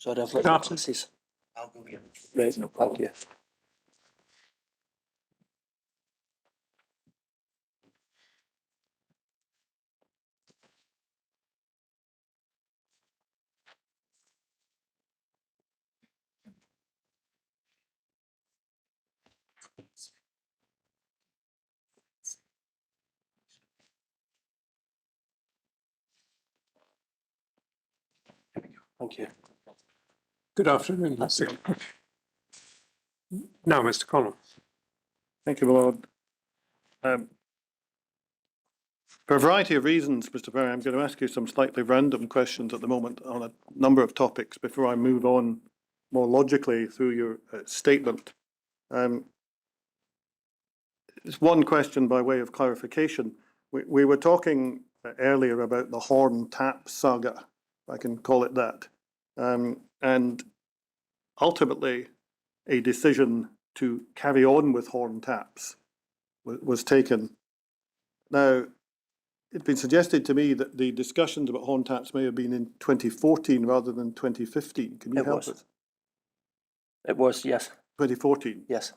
Sorry, I've got glasses. I'll go here. Right, no, thank you. Thank you. Good afternoon, Mr. Now, Mr. Collins. Thank you, my Lord. For a variety of reasons, Mr. Powrie, I'm going to ask you some slightly random questions at the moment on a number of topics before I move on more logically through your statement. It's one question by way of clarification. We were talking earlier about the Horn Tap saga, if I can call it that, and ultimately a decision to carry on with Horn Taps was taken. Now, it's been suggested to me that the discussions about Horn Taps may have been in 2014 rather than 2015. Can you help us? It was, yes. 2014? Yes.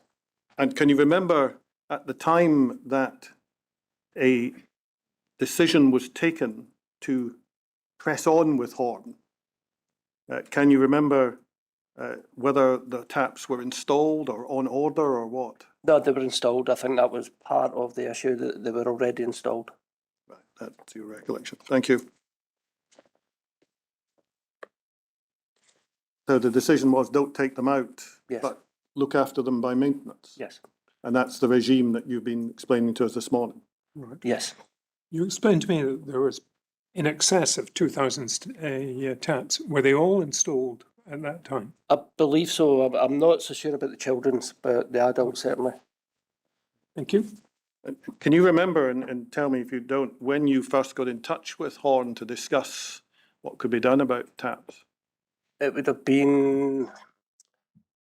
And can you remember at the time that a decision was taken to press on with Horn, can you remember whether the taps were installed or on order or what? No, they were installed. I think that was part of the issue, that they were already installed. Right, that's your recollection. Thank you. So the decision was don't take them out, yes, but look after them by maintenance. Yes. And that's the regime that you've been explaining to us this morning. Right. Yes. You explained to me that there was in excess of 2,000 taps. Were they all installed at that time? I believe so. I'm not so sure about the children's, but the adults certainly. Thank you. Can you remember, and tell me if you don't, when you first got in touch with Horn to discuss what could be done about taps? It would have been,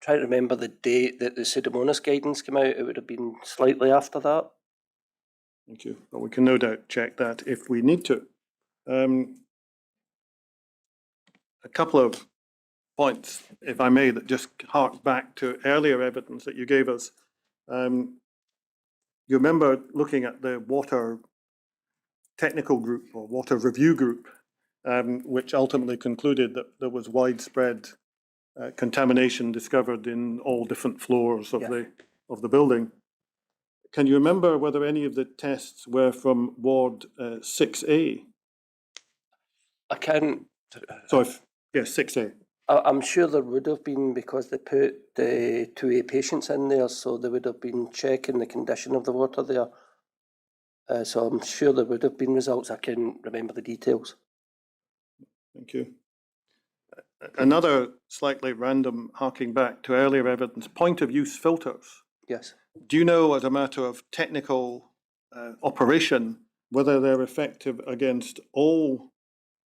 trying to remember the date that the Pseudomonas guidance came out, it would have been slightly after that. Thank you. But we can no doubt check that if we need to. A couple of points, if I may, that just hark back to earlier evidence that you gave us. You remember looking at the water technical group or water review group, which ultimately concluded that there was widespread contamination discovered in all different floors of the building. Can you remember whether any of the tests were from Ward 6A? I can't. So yes, 6A. I'm sure there would have been, because they put the 2A patients in there, so they would have been checking the condition of the water there. So I'm sure there would have been results. I can't remember the details. Thank you. Another slightly random, harking back to earlier evidence, point of use filters. Yes. Do you know, as a matter of technical operation, whether they're effective against all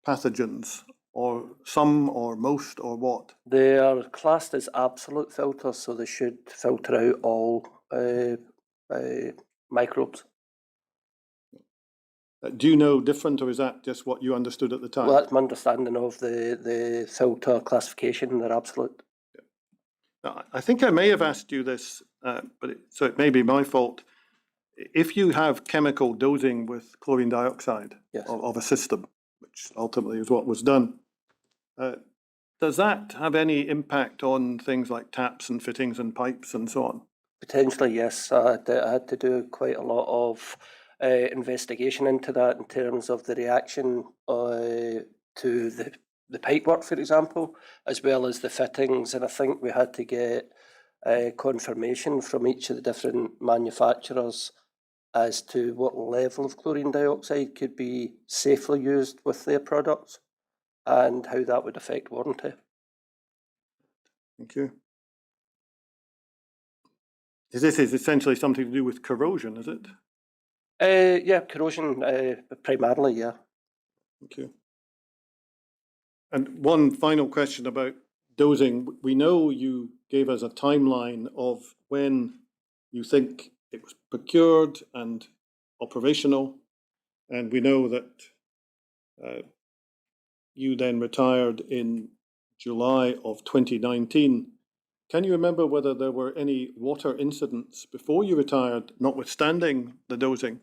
pathogens, or some, or most, or what? They are classed as absolute filters, so they should filter out all microbes. Do you know different, or is that just what you understood at the time? Well, that's my understanding of the filter classification. They're absolute. Now, I think I may have asked you this, so it may be my fault. If you have chemical dosing with chlorine dioxide of a system, which ultimately is what was done, does that have any impact on things like taps and fittings and pipes and so on? Potentially, yes. I had to do quite a lot of investigation into that in terms of the reaction to the pipework, for example, as well as the fittings. And I think we had to get confirmation from each of the different manufacturers as to what level of chlorine dioxide could be safely used with their products and how that would affect warranty. Thank you. This is essentially something to do with corrosion, is it? Yeah, corrosion primarily, yeah. Thank you. And one final question about dosing. We know you gave us a timeline of when you think it was procured and operational, and we know that you then retired in July of 2019. Can you remember whether there were any water incidents before you retired, notwithstanding the dosing?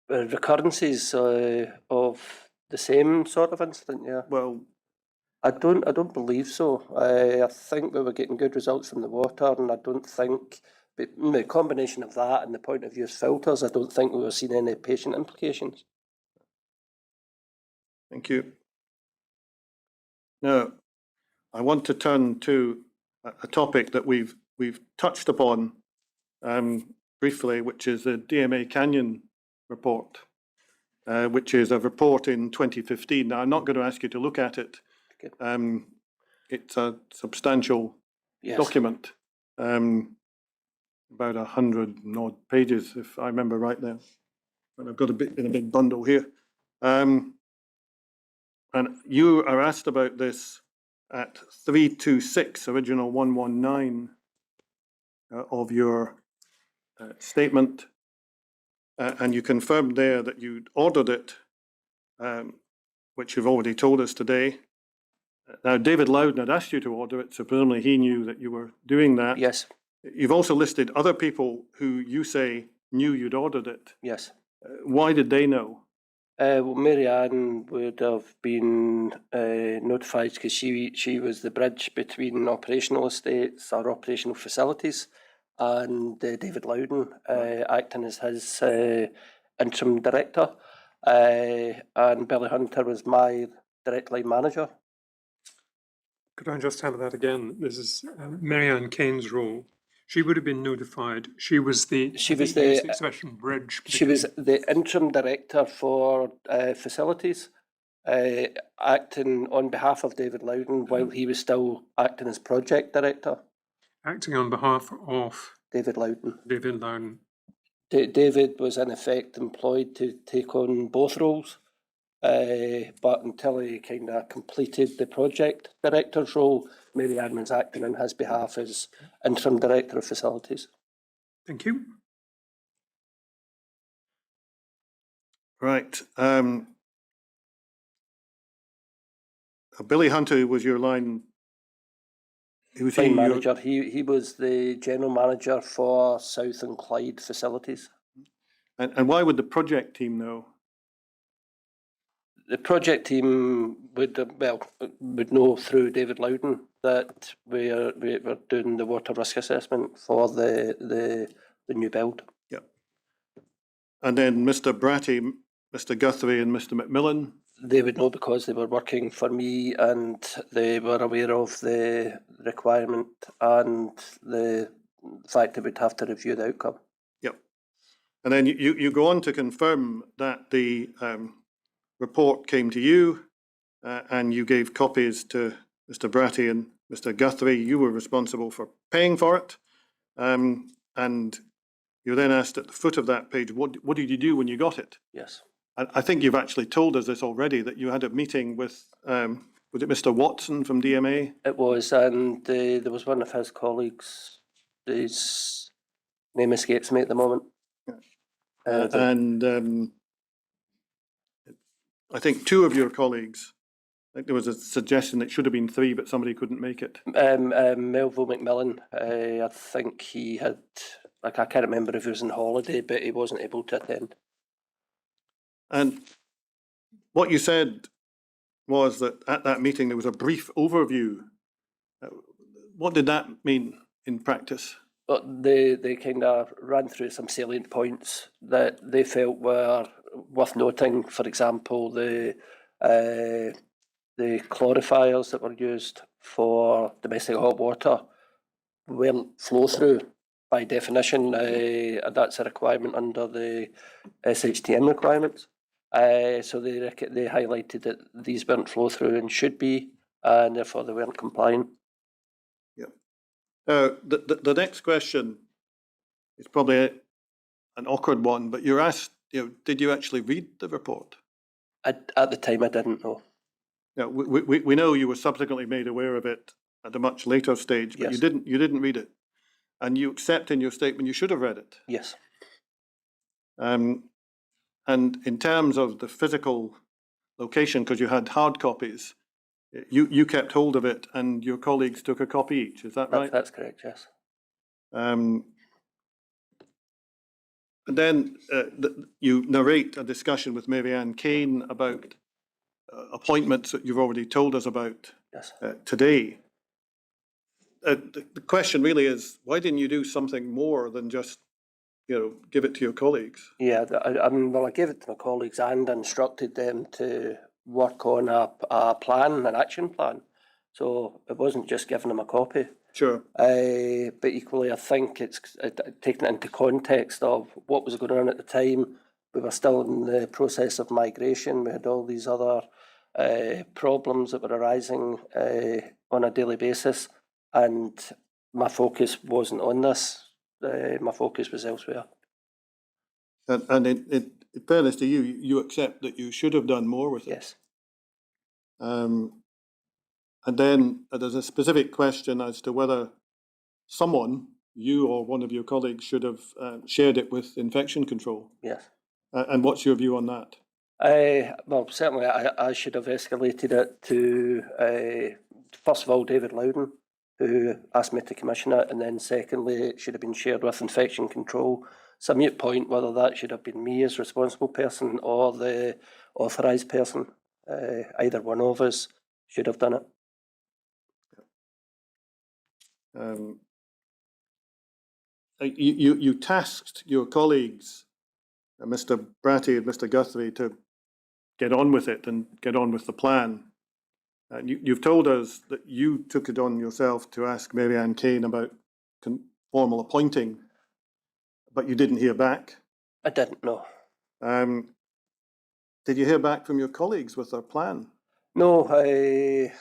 Recurrences of the same sort of incident, yeah. Well, I don't believe so. I think we were getting good results from the water, and I don't think, but the combination of that and the point of use filters, I don't think we were seeing any patient implications. thank you. Now, I want to turn to a topic that we've touched upon briefly, which is the DMA Canyon report, which is a report in 2015. Now, I'm not going to ask you to look at it. Okay. It's a substantial Yes. document, about 100 and odd pages, if I remember right now. And I've got a bit in a big bundle here. And you are asked about this at 326, original 119 of your statement. And you confirmed there that you'd ordered it, which you've already told us today. Now, David Loudon had asked you to order it, so presumably he knew that you were doing that. Yes. You've also listed other people who you say knew you'd ordered it. Yes. Why did they know? Well, Mary Ann would have been notified because she was the bridge between operational estates or operational facilities and David Loudon acting as his interim director. And Billy Hunter was my direct line manager. Could I just have that again? This is Marianne Kane's role. She would have been notified. She was the expression bridge. She was the interim director for facilities, acting on behalf of David Loudon while he was still acting as project director. Acting on behalf of David Loudon. David Loudon. David was in effect employed to take on both roles, but until he kind of completed the project director's role, Mary Ann was acting on his behalf as interim director of facilities. Thank you. Right. Billy Hunter was your line. Line manager. He was the general manager for South and Clyde facilities. And why would the project team know? The project team would know through David Loudon that we were doing the water risk assessment for the new build. Yeah. And then Mr. Bratty, Mr. Guthrie and Mr. McMillan? They would know because they were working for me and they were aware of the requirement and the fact that we'd have to review the outcome. Yep. And then you go on to confirm that the report came to you and you gave copies to Mr. Bratty and Mr. Guthrie. You were responsible for paying for it. And you were then asked at the foot of that page, what did you do when you got it? Yes. I think you've actually told us this already, that you had a meeting with, was it Mr. Watson from DMA? It was, and there was one of his colleagues, his name escapes me at the moment. And I think two of your colleagues, I think there was a suggestion it should have been three, but somebody couldn't make it. Melville McMillan, I think he had, I can't remember if he was on holiday, but he wasn't able to attend. And what you said was that at that meeting there was a brief overview. What did that mean in practice? But they kind of ran through some salient points that they felt were worth noting. For example, the clarifiers that were used for domestic hot water weren't flow through by definition. That's a requirement under the SHTM requirements. So they highlighted that these weren't flow through and should be, and therefore they weren't compliant. Yeah. The next question is probably an awkward one, but you're asked, did you actually read the report? At the time, I didn't know. Now, we know you were subsequently made aware of it at a much later stage, but yes. You didn't read it, and you accept in your statement you should have read it. Yes. And in terms of the physical location, because you had hard copies, You kept hold of it and your colleagues took a copy each, is that right? That's correct, yes. And then you narrate a discussion with Mary Ann Kane about appointments that you've already told us about Yes. Today. The question really is, why didn't you do something more than just, give it to your colleagues? Yeah, well, I gave it to my colleagues and instructed them to work on a plan, an action plan. So it wasn't just giving them a copy. Sure. But equally, I think it's taking it into context of what was going on at the time. We were still in the process of migration. We had all these other problems that were arising on a daily basis, and my focus wasn't on this. My focus was elsewhere. And in fairness to you, you accept that you should have done more with it. Yes. And then there's a specific question as to whether someone, you or one of your colleagues, should have shared it with infection control. Yes. And what's your view on that? Well, certainly I should have escalated it to, first of all, David Loudon, who asked me to commission it, and then secondly, it should have been shared with infection control. It's a moot point whether that should have been me as responsible person or the authorised person. Either one of us should have done it. You tasked your colleagues, Mr. Bratty and Mr. Guthrie, to get on with it and get on with the plan. And you've told us that you took it on yourself to ask Mary Ann Kane about formal appointing, but you didn't hear back. I didn't know. Did you hear back from your colleagues with their plan? No, I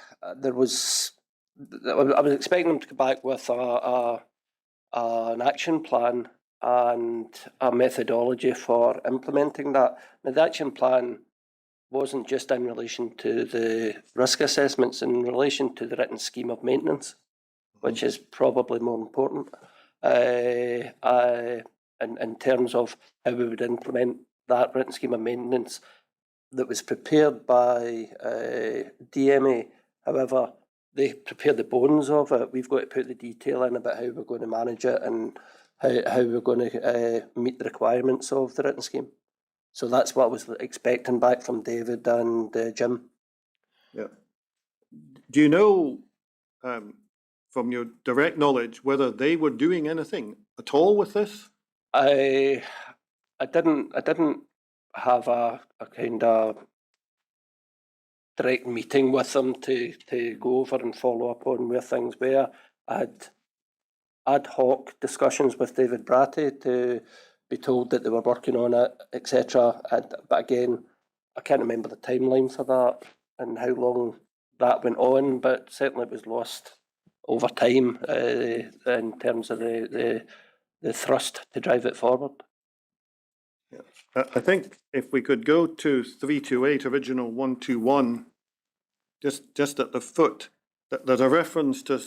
was expecting them to come back with an action plan and a methodology for implementing that. Now, the action plan wasn't just in relation to the risk assessments, in relation to the written scheme of maintenance, which is probably more important, in terms of how we would implement that written scheme of maintenance that was prepared by DMA. However, they prepared the bones of it. We've got to put the detail in about how we're going to manage it and how we're going to meet the requirements of the written scheme. So that's what I was expecting back from David and Jim. Yeah. Do you know, from your direct knowledge, whether they were doing anything at all with this? I didn't have a kind of direct meeting with them to go over and follow up on where things were. I had ad hoc discussions with David Bratty to be told that they were working on it, etc. But again, I can't remember the timeline for that and how long that went on, but certainly it was lost over time in terms of the thrust to drive it forward. Yeah. I think if we could go to 328, original 121, just at the foot, there's a reference to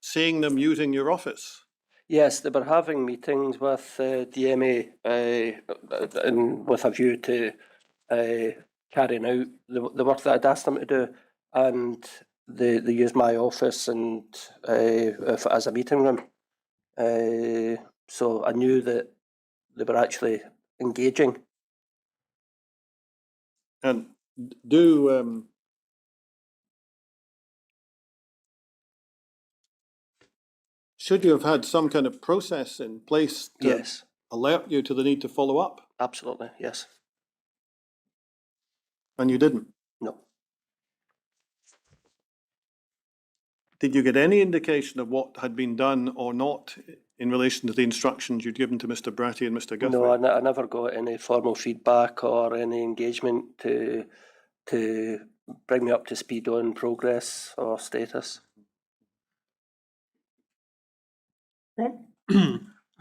seeing them using your office. Yes, they were having meetings with DMA and with a view to carrying out the work that I'd asked them to do, and they used my office and as a meeting room. So I knew that they were actually engaging. And should you have had some kind of process in place to Yes, alert you to the need to follow up? absolutely, yes. And you didn't? No. Did you get any indication of what had been done or not in relation to the instructions you'd given to Mr. Bratty and Mr. Guthrie? No, I never got any formal feedback or any engagement to bring me up to speed on progress or status. I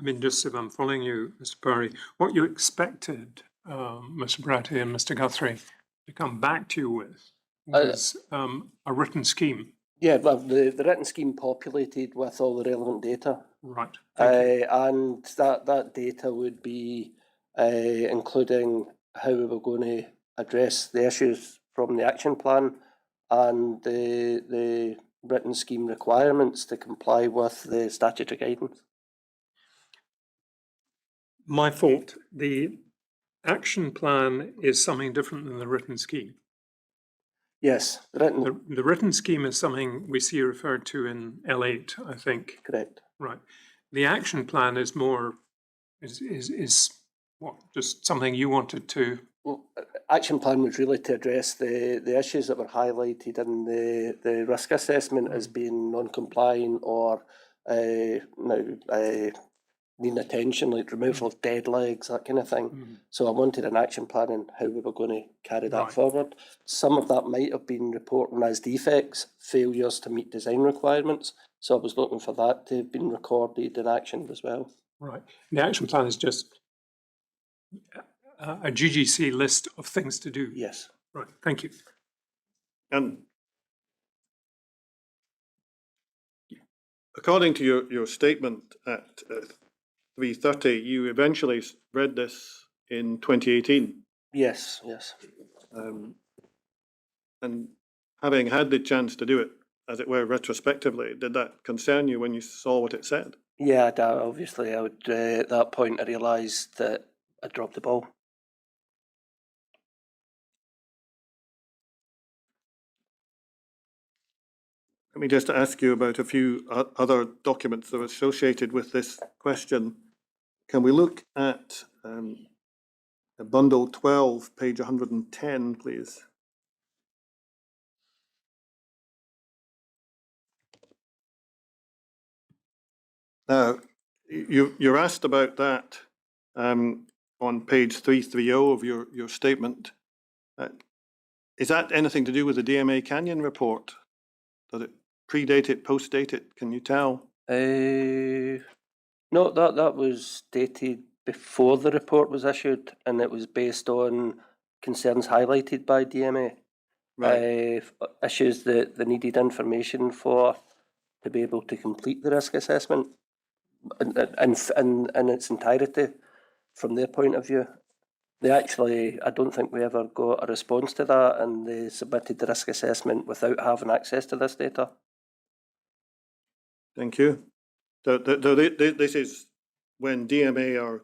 mean, just if I'm following you, Mr. Powrie, what you expected Mr. Bratty and Mr. Guthrie to come back to you with was a written scheme. Yeah, well, the written scheme populated with all the relevant data. Right. And that data would be including how we were going to address the issues from the action plan and the written scheme requirements to comply with the statutory guidance. My fault. The action plan is something different than the written scheme. Yes, written, The written scheme is something we see referred to in L8, I think. correct. Right. The action plan is more, is what, just something you wanted to, Well, action plan was really to address the issues that were highlighted in the risk assessment as being non-compliant or needing attention, like removal of dead legs, that kind of thing. So I wanted an action plan and how we were going to carry that Right. forward. Some of that might have been reporting as defects, failures to meet design requirements. So I was looking for that to have been recorded and actioned as well. right. The action plan is just a GGC list of things to do. Yes. Right, thank you. And according to your statement at 3:30, you eventually read this in 2018. Yes, yes. And having had the chance to do it, as it were, retrospectively, did that concern you when you saw what it said? Yeah, obviously I would, at that point I realised that I dropped the ball. Let me just ask you about a few other documents that are associated with this question. Can we look at bundle 12, page 110, please? Now, you're asked about that on page 330 of your statement. Is that anything to do with the DMA Canyon report? Does it predate it, post-date it? Can you tell? No, that was dated before the report was issued, and it was based on concerns highlighted by DMA. Right. Issues that they needed information for to be able to complete the risk assessment in its entirety from their point of view. They actually, I don't think we ever got a response to that, and they submitted the risk assessment without having access to this data. Thank you. So this is when DMA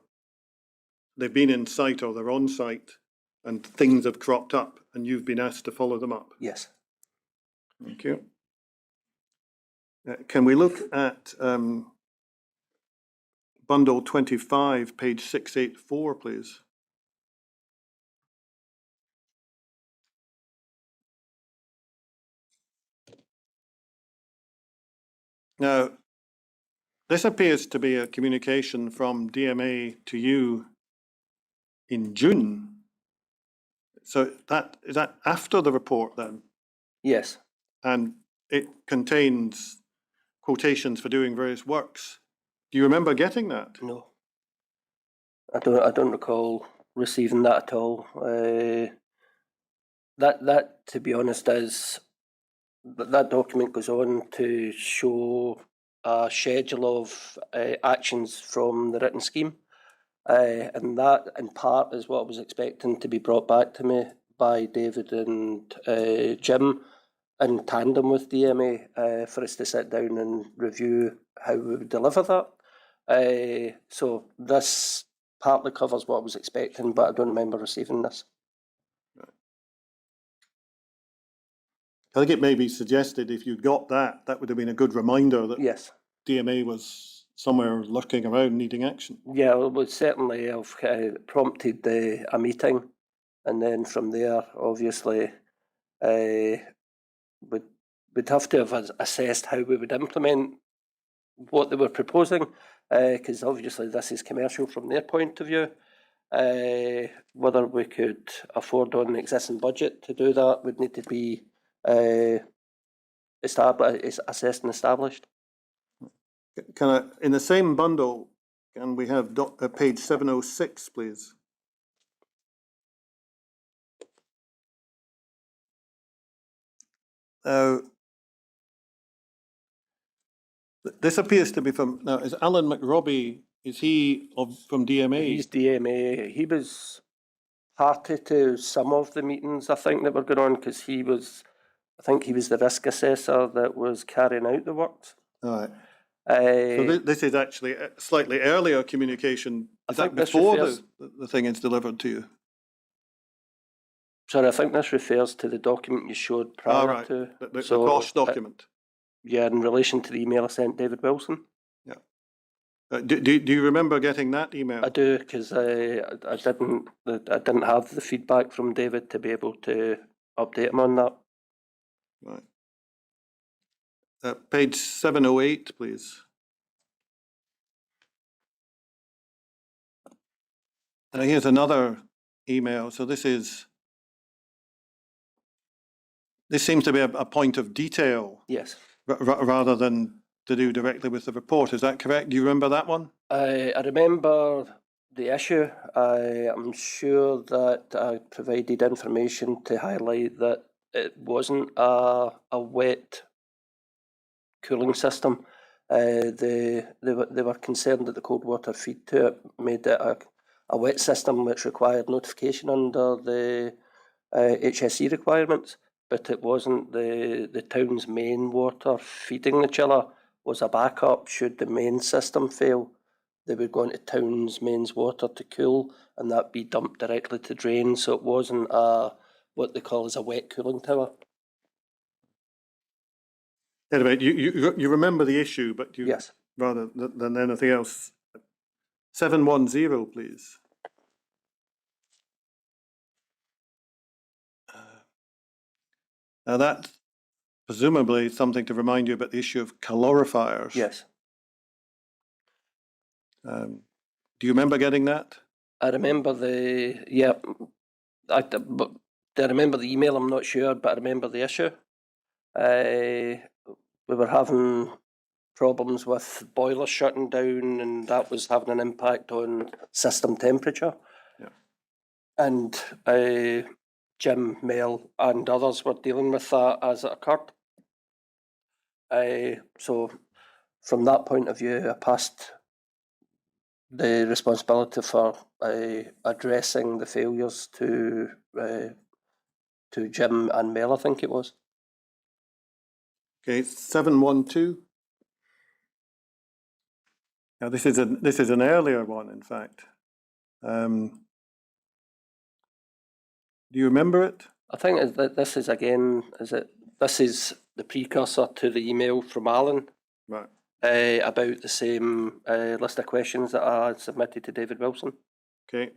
they've been in site or they're on site and things have cropped up and you've been asked to follow them up. Yes. Thank you. Can we look at bundle 25, page 684, please? Now, this appears to be a communication from DMA to you in June. So is that after the report then? Yes. And it contains quotations for doing various works. Do you remember getting that? No. I don't recall receiving that at all. That to be honest is that document goes on to show a schedule of actions from the written scheme, and that in part is what I was expecting to be brought back to me by David and Jim in tandem with DMA for us to sit down and review how we would deliver that. So this partly covers what I was expecting, but I don't remember receiving this. I think it may be suggested if you'd got that, that would have been a good reminder that Yes. DMA was somewhere lurking around needing action. Yeah, well, it would certainly have prompted a meeting, and then from there, obviously, we'd have to have assessed how we would implement what they were proposing, because obviously this is commercial from their point of view. Whether we could afford on the existing budget to do that would need to be assessed and established. In the same bundle, can we have page 706, please? This appears to be from, now is Alan McRobbie, is he from DMA? He's DMA. He was party to some of the meetings, I think, that were going on, because he was I think he was the risk assessor that was carrying out the works. All right. So this is actually a slightly earlier communication. Is that think this before refers- the thing is delivered to you? Sorry, I think this refers to the document you showed prior Right. to. The So, Bosch document. Yeah, in relation to the email I sent David Wilson. Do you remember getting that email? I do, because I didn't have the feedback from David to be able to update him on that. Right. Page 708, please. Now here's another email. So this seems to be a point of detail Yes. rather than to do directly with the report. Is that correct? Do you remember that one? I remember the issue. I am sure that I provided information to highlight that it wasn't a wet cooling system. They were concerned that the cold water feed to it made it a wet system which required notification under the HSE requirements, but it wasn't. The town's main water feeding the chiller was a backup should the main system fail. They would go into town's mains water to cool, and that be dumped directly to drain. So it wasn't what they call as a wet cooling tower. Anyway, you remember the issue, but you Yes. rather than anything else. 710, please. Now that's presumably something to remind you about the issue of calorifiers. Yes. Do you remember getting that? I remember but I remember the email, I'm not sure, but I remember the issue. We were having problems with boilers shutting down, and that was having an impact on system temperature. Yeah. And Jim, Mel, and others were dealing with that as it occurred. So from that point of view, I passed the responsibility for addressing the failures to Jim and Mel, I think it was. Okay, 712. Now this is an earlier one, in fact. Do you remember it? I think that this is again. This is the precursor to the email from Alan. Right. About the same list of questions that I had submitted to David Wilson. Okay.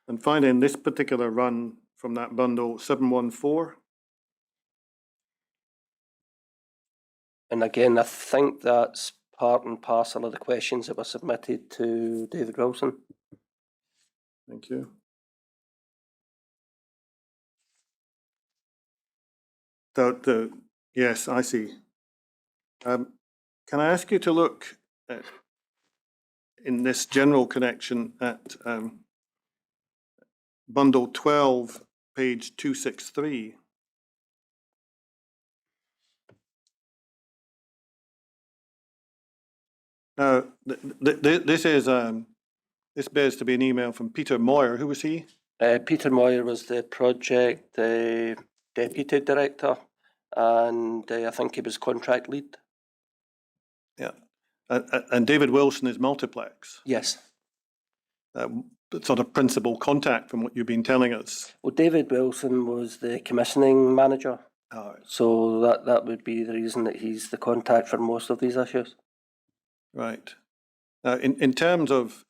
And finally, in this particular run from that bundle, 714. And again, I think that's part and parcel of the questions that were submitted to David Wilson. Thank you. Yes, I see. Can I ask you to look at, in this general connection at bundle 12, page 263. Now, this bears to be an email from Peter Moyer. Who was he? Peter Moyer was the project deputy director, and I think he was contract lead. Yeah. And David Wilson is multiplex. Yes. Sort of principal contact from what you've been telling us. Well, David Wilson was the commissioning manager. All right. So that would be the reason that he's the contact for most of these issues. Right. In terms of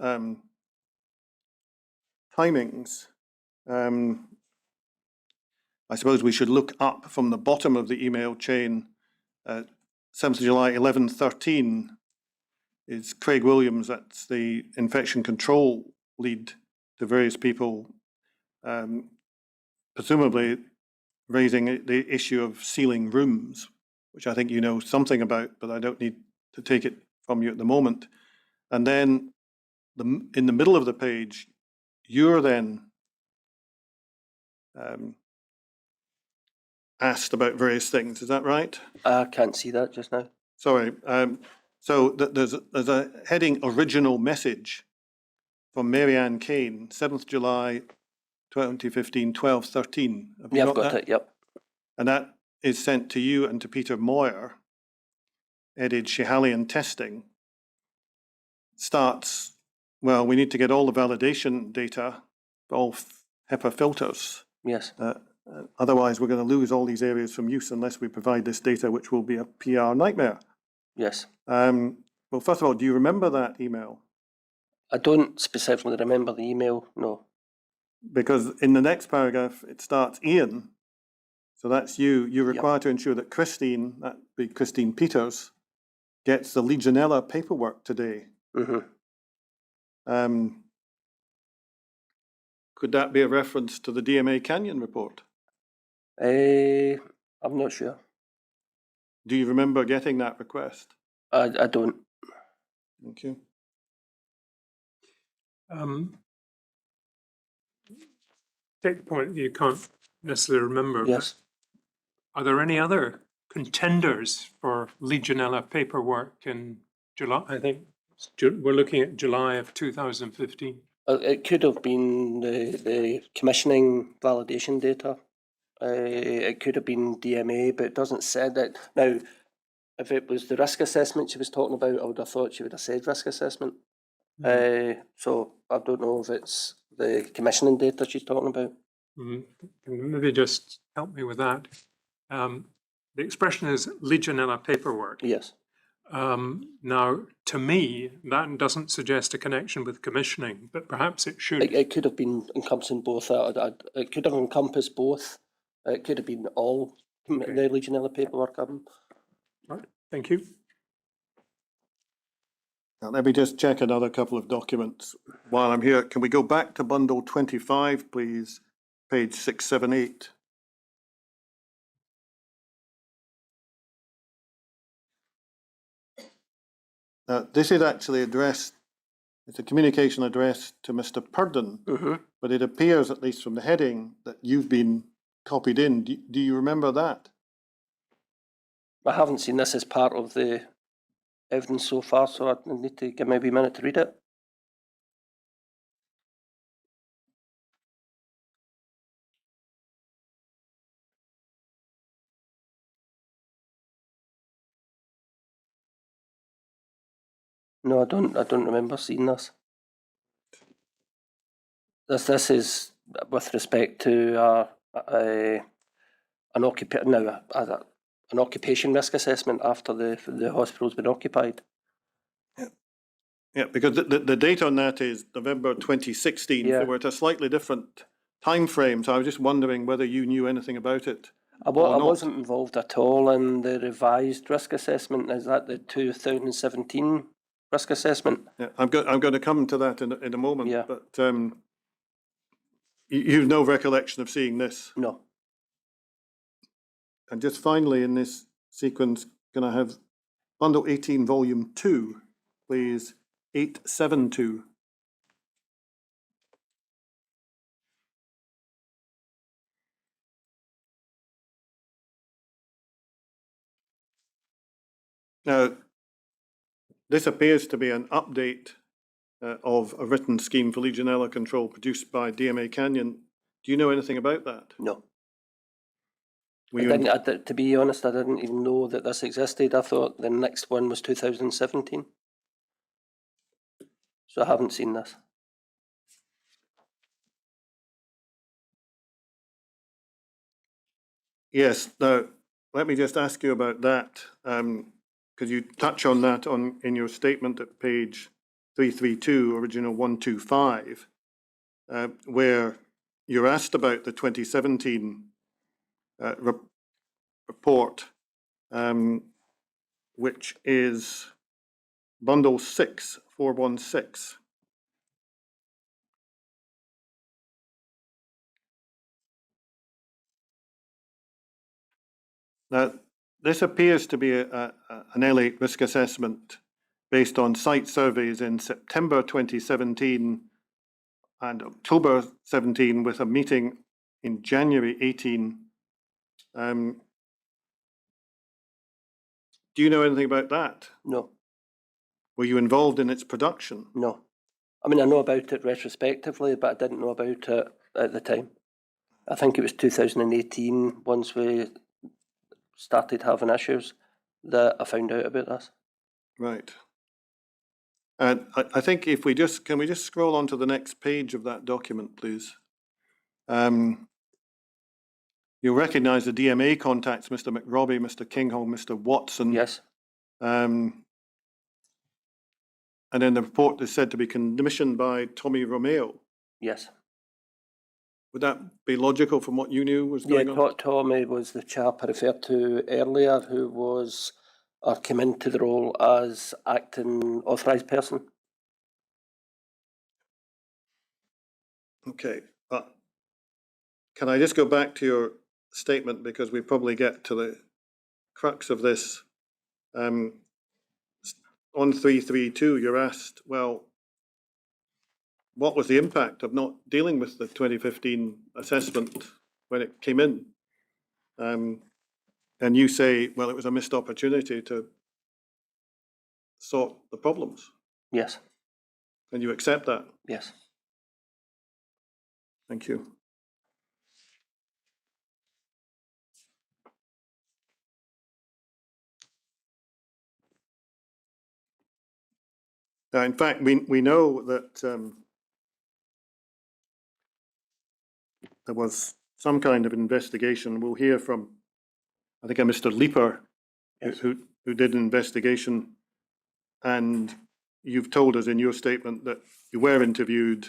timings, I suppose we should look up from the bottom of the email chain. 7th of July, 11:13 is Craig Williams, that's the infection control lead, to various people, presumably raising the issue of sealing rooms, which I think you know something about, but I don't need to take it from you at the moment. And then in the middle of the page, you're then asked about various things. Is that right? I can't see that just now. Sorry. So there's a heading original message from Mary Ann Kane, 7th July 2015, 12:13. Yeah, I've got it, yep. And that is sent to you and to Peter Moyer, headed Schihalian testing, starts, well, we need to get all the validation data, all HEPA filters. Yes. Otherwise, we're going to lose all these areas from use unless we provide this data, which will be a PR nightmare. Yes. Well, first of all, do you remember that email? I don't specifically remember the email, no. Because in the next paragraph, it starts Ian. So that's you. You're required to ensure that Christine, that'd be Christine Peters, gets the Legionella paperwork today. Mm-hmm. Could that be a reference to the DMA Canyon report? I'm not sure. Do you remember getting that request? I don't. Thank you. Take the point you can't necessarily remember. Yes. Are there any other contenders for Legionella paperwork in July? I think we're looking at July of 2015. It could have been the commissioning validation data. It could have been DMA, but it doesn't say that. Now, if it was the risk assessment she was talking about, I would have thought she would have said risk assessment. So I don't know if it's the commissioning data she's talking about. Can you maybe just help me with that? The expression is Legionella paperwork. Yes. Now, to me, that doesn't suggest a connection with commissioning, but perhaps it should. It could have been encompassing both. It could have encompassed both. It could have been all the Legionella paperwork. Right. Thank you. Now, let me just check another couple of documents while I'm here. Can we go back to bundle 25, please? Page 678. This is actually addressed, it's a communication addressed to Mr. Purdon, but it appears, at least from the heading, that you've been copied in. Do you remember that? I haven't seen this as part of the evidence so far, so I need to give maybe a minute to read it. No, I don't remember seeing this. This is with respect to an occupation risk assessment after the hospital's been occupied. Yeah, because the date on that is November 2016. Yeah. So we're at a slightly different time frame. So I was just wondering whether you knew anything about it. I wasn't involved at all in the revised risk assessment. Is that the 2017 risk assessment? Yeah, I'm going to come to that in a moment. Yeah. But you've no recollection of seeing this. No. And just finally, in this sequence, can I have bundle 18, volume 2, please? 872. Now, this appears to be an update of a written scheme for Legionella control produced by DMA Canyon. Do you know anything about that? No. Were you To be honest, I didn't even know that this existed. I thought the next one was 2017. So I haven't seen this. Yes. Now, let me just ask you about that, because you touch on that in your statement at page 332, original 125, where you're asked about the 2017 report, which is bundle 6, 416. Now, this appears to be an L8 risk assessment based on site surveys in September 2017 and October 17, with a meeting in January 18. Do you know anything about that? No. Were you involved in its production? No. I mean, I know about it retrospectively, but I didn't know about it at the time. I think it was 2018 once we started having issues that I found out about this. Right. And I think if we just, can we just scroll on to the next page of that document, please? You'll recognise the DMA contacts, Mr. McRobbie, Mr. Kinghall, Mr. Watson. Yes, And then the report is said to be commissioned by Tommy Romeo. yes. Would that be logical from what you knew was Yeah, going on? Tommy was the chap I referred to earlier who was, or came into the role as acting authorised person. Okay, can I just go back to your statement, because we probably get to the crux of this. On 332, you're asked, well, what was the impact of not dealing with the 2015 assessment when it came in? And you say, well, it was a missed opportunity to sort the problems. Yes, And you accept that? yes. Thank you. In fact, we know that there was some kind of investigation. We'll hear from, I think, a Mr. Leaper, Yes. who did an investigation, and you've told us in your statement that you were interviewed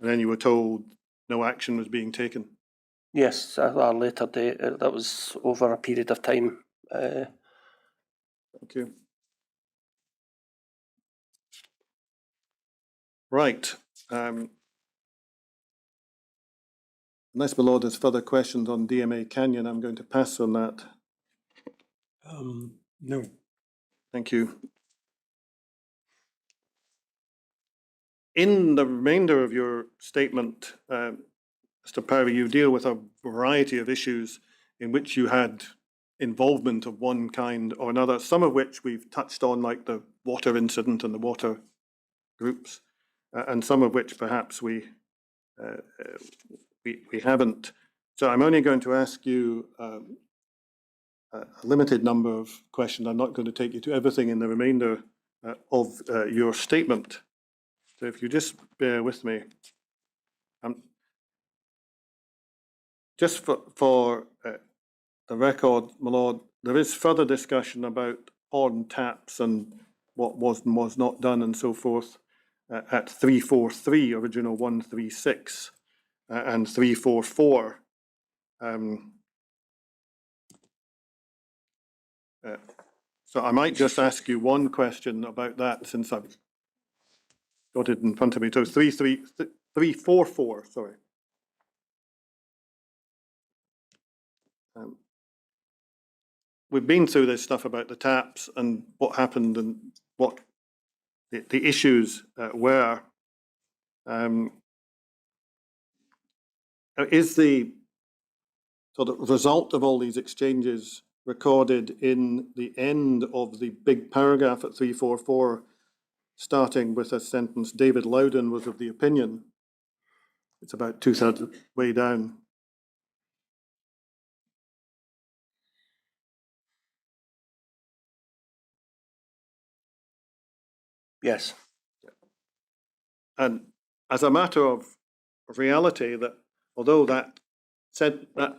and then you were told no action was being taken. Yes, at a later date. That was over a period of time. Thank you. Right. Unless my lord has further questions on DMA Canyon, I'm going to pass on that. No. Thank you. In the remainder of your statement, Mr. Powrie, you deal with a variety of issues in which you had involvement of one kind or another, some of which we've touched on, like the water incident and the water groups, and some of which perhaps we haven't. So I'm only going to ask you a limited number of questions. I'm not going to take you to everything in the remainder of your statement. So if you just bear with me. Just for the record, my lord, there is further discussion about horn taps and what was and was not done and so forth at 343, original 136, and 344. So I might just ask you one question about that, since I've got it in front of me. So 344, sorry. We've been through this stuff about the taps and what happened and what the issues were. Is the sort of result of all these exchanges recorded in the end of the big paragraph at 344, starting with a sentence, David Loudon was of the opinion? It's about 2/3 way down. Yes. And as a matter of reality, that although that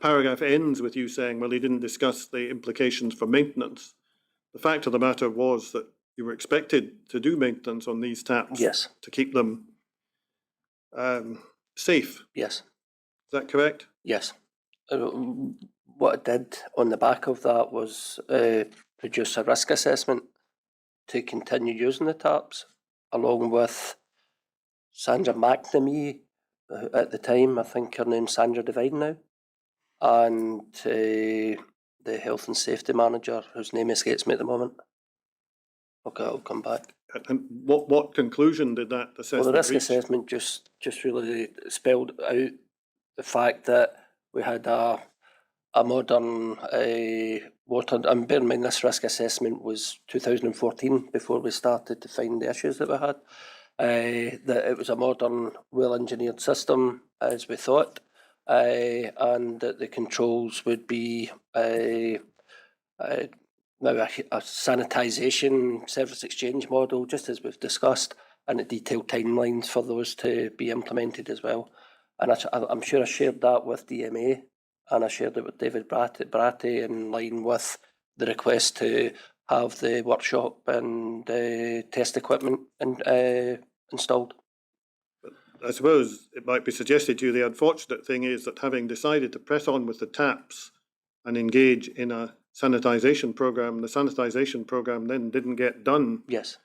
paragraph ends with you saying, well, he didn't discuss the implications for maintenance, the fact of the matter was that you were expected to do maintenance on these taps. Yes. To keep them safe. Yes. Is that correct? Yes. What I did on the back of that was produce a risk assessment to continue using the taps, along with Sandra McNamee at the time. I think her name's Sandra Devine now, and the health and safety manager, whose name escapes me at the moment. Okay, I'll come back. And what conclusion did that assessment Well, the risk reach? assessment just really spelled out the fact that we had a modern water, and bear in mind this risk assessment was 2014, before we started to find the issues that we had, that it was a modern, well-engineered system, as we thought, and that the controls would be Now a sanitisation service exchange model, just as we've discussed, and the detailed timelines for those to be implemented as well. And I'm sure I shared that with DMA, and I shared it with David Bratty in line with the request to have the workshop and test equipment installed. I suppose it might be suggested to you the unfortunate thing is that having decided to press on with the taps and engage in a sanitisation programme, the sanitisation programme then didn't get done. Yes.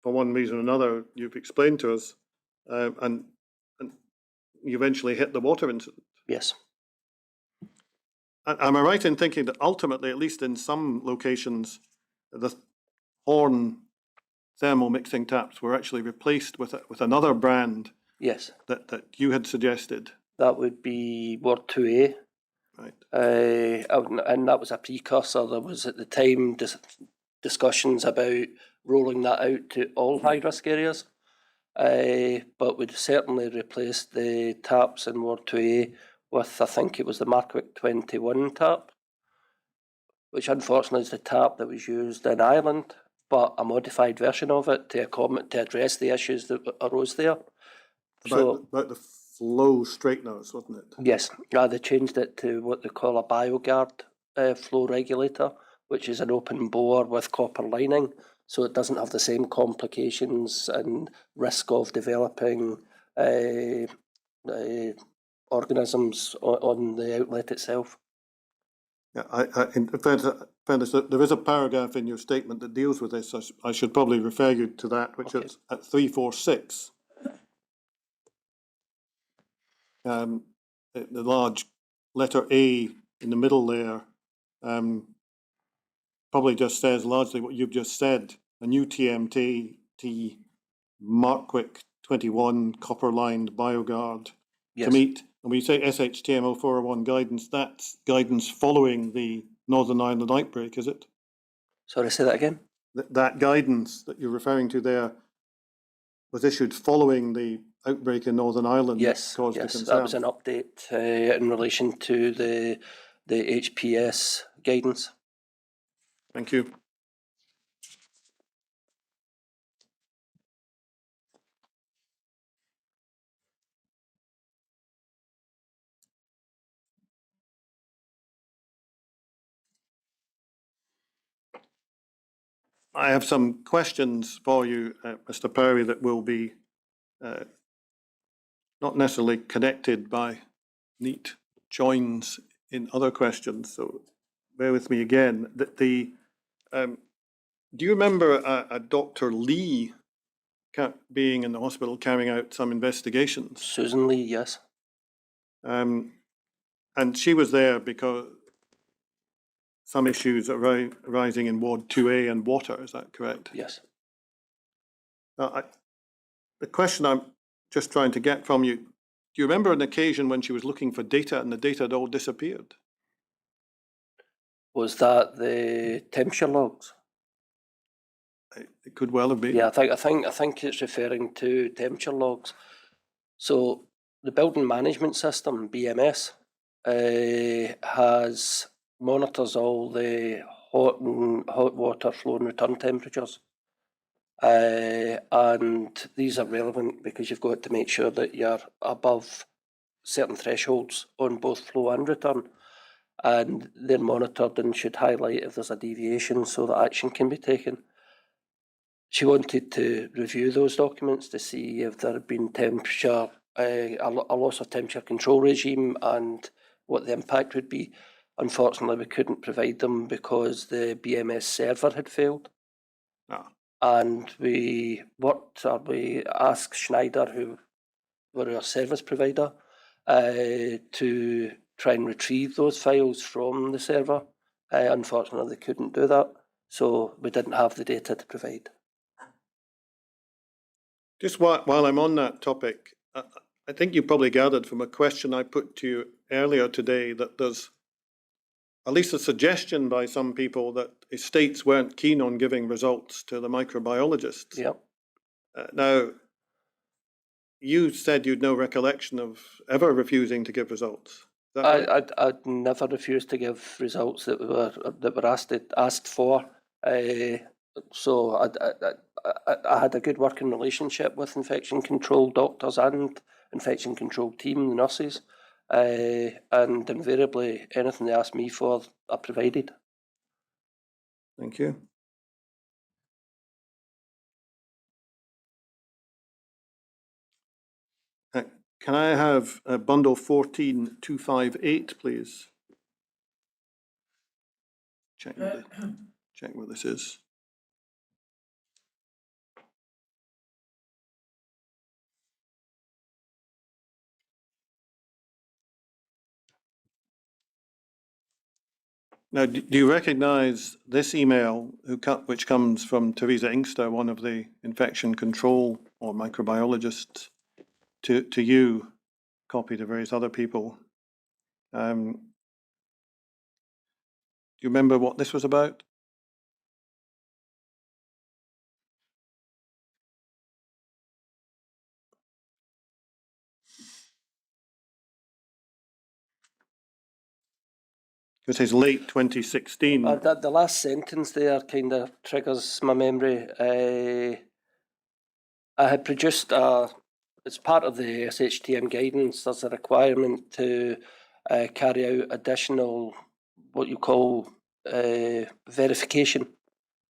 For one reason or another, you've explained to us, and you eventually hit the water incident. Yes. Am I right in thinking that ultimately, at least in some locations, the Horn thermal mixing taps were actually replaced with another brand? Yes. That you had suggested? That would be Ward 2A. Right. And that was a precursor. There was at the time discussions about rolling that out to all high-risk areas. But we'd certainly replaced the taps in Ward 2A with, I think it was the Markwick 21 tap, which unfortunately is the tap that was used in Ireland, but a modified version of it to address the issues that arose there. About the flow straighteners, wasn't it? Yes, they changed it to what they call a BioGuard flow regulator, which is an open bore with copper lining, so it doesn't have the same complications and risk of developing organisms on the outlet itself. Yeah, in fairness, there is a paragraph in your statement that deals with this. I should probably refer you to that, which is at 346. The large letter A in the middle there probably just says largely what you've just said. A new TMT Markwick 21 copper-lined BioGuard to meet. And when you say SHTML 401 guidance, that's guidance following the Northern Ireland outbreak, is it? Sorry, say that again? That guidance that you're referring to there was issued following the outbreak in Northern Ireland. Yes, caused yes, concern. that was an update in relation to the HPS guidance. Thank you. I have some questions for you, Mr. Powrie, that will be not necessarily connected by neat joins in other questions, so bear with me again. Do you remember a Dr. Lee being in the hospital carrying out some investigations? Susan Lee, yes. And she was there because some issues arising in Ward 2A and water, is that correct? Yes. Now, the question I'm just trying to get from you, do you remember an occasion when she was looking for data and the data had all disappeared? Was that the temperature logs? It could well have been. Yeah, I think it's referring to temperature logs. So the building management system, BMS, monitors all the hot water flow and return temperatures. And these are relevant because you've got to make sure that you're above certain thresholds on both flow and return. And they're monitored and should highlight if there's a deviation so that action can be taken. She wanted to review those documents to see if there had been temperature, a loss of temperature control regime and what the impact would be. Unfortunately, we couldn't provide them because the BMS server had failed. And we asked Schneider, who were our service provider, to try and retrieve those files from the server. Unfortunately, they couldn't do that, so we didn't have the data to provide. Just while I'm on that topic, I think you probably gathered from a question I put to you earlier today that there's at least a suggestion by some people that estates weren't keen on giving results to the microbiologists. Yep. Now, you said you'd no recollection of ever refusing to give results. that right? I'd never refused to give results that were asked for. So I had a good working relationship with infection control doctors and infection control team, the nurses, and invariably anything they asked me for, I provided. Thank you. Can I have bundle 14258, please? Check what this is. Now, do you recognise this email which comes from Teresa Inkster, one of the infection control or microbiologists, to you, copy to various other people? Do you remember what this was about? This is late 2016. The last sentence there kind of triggers my memory. I had produced as part of the SHTM guidance, there's a requirement to carry out additional, what you call verification,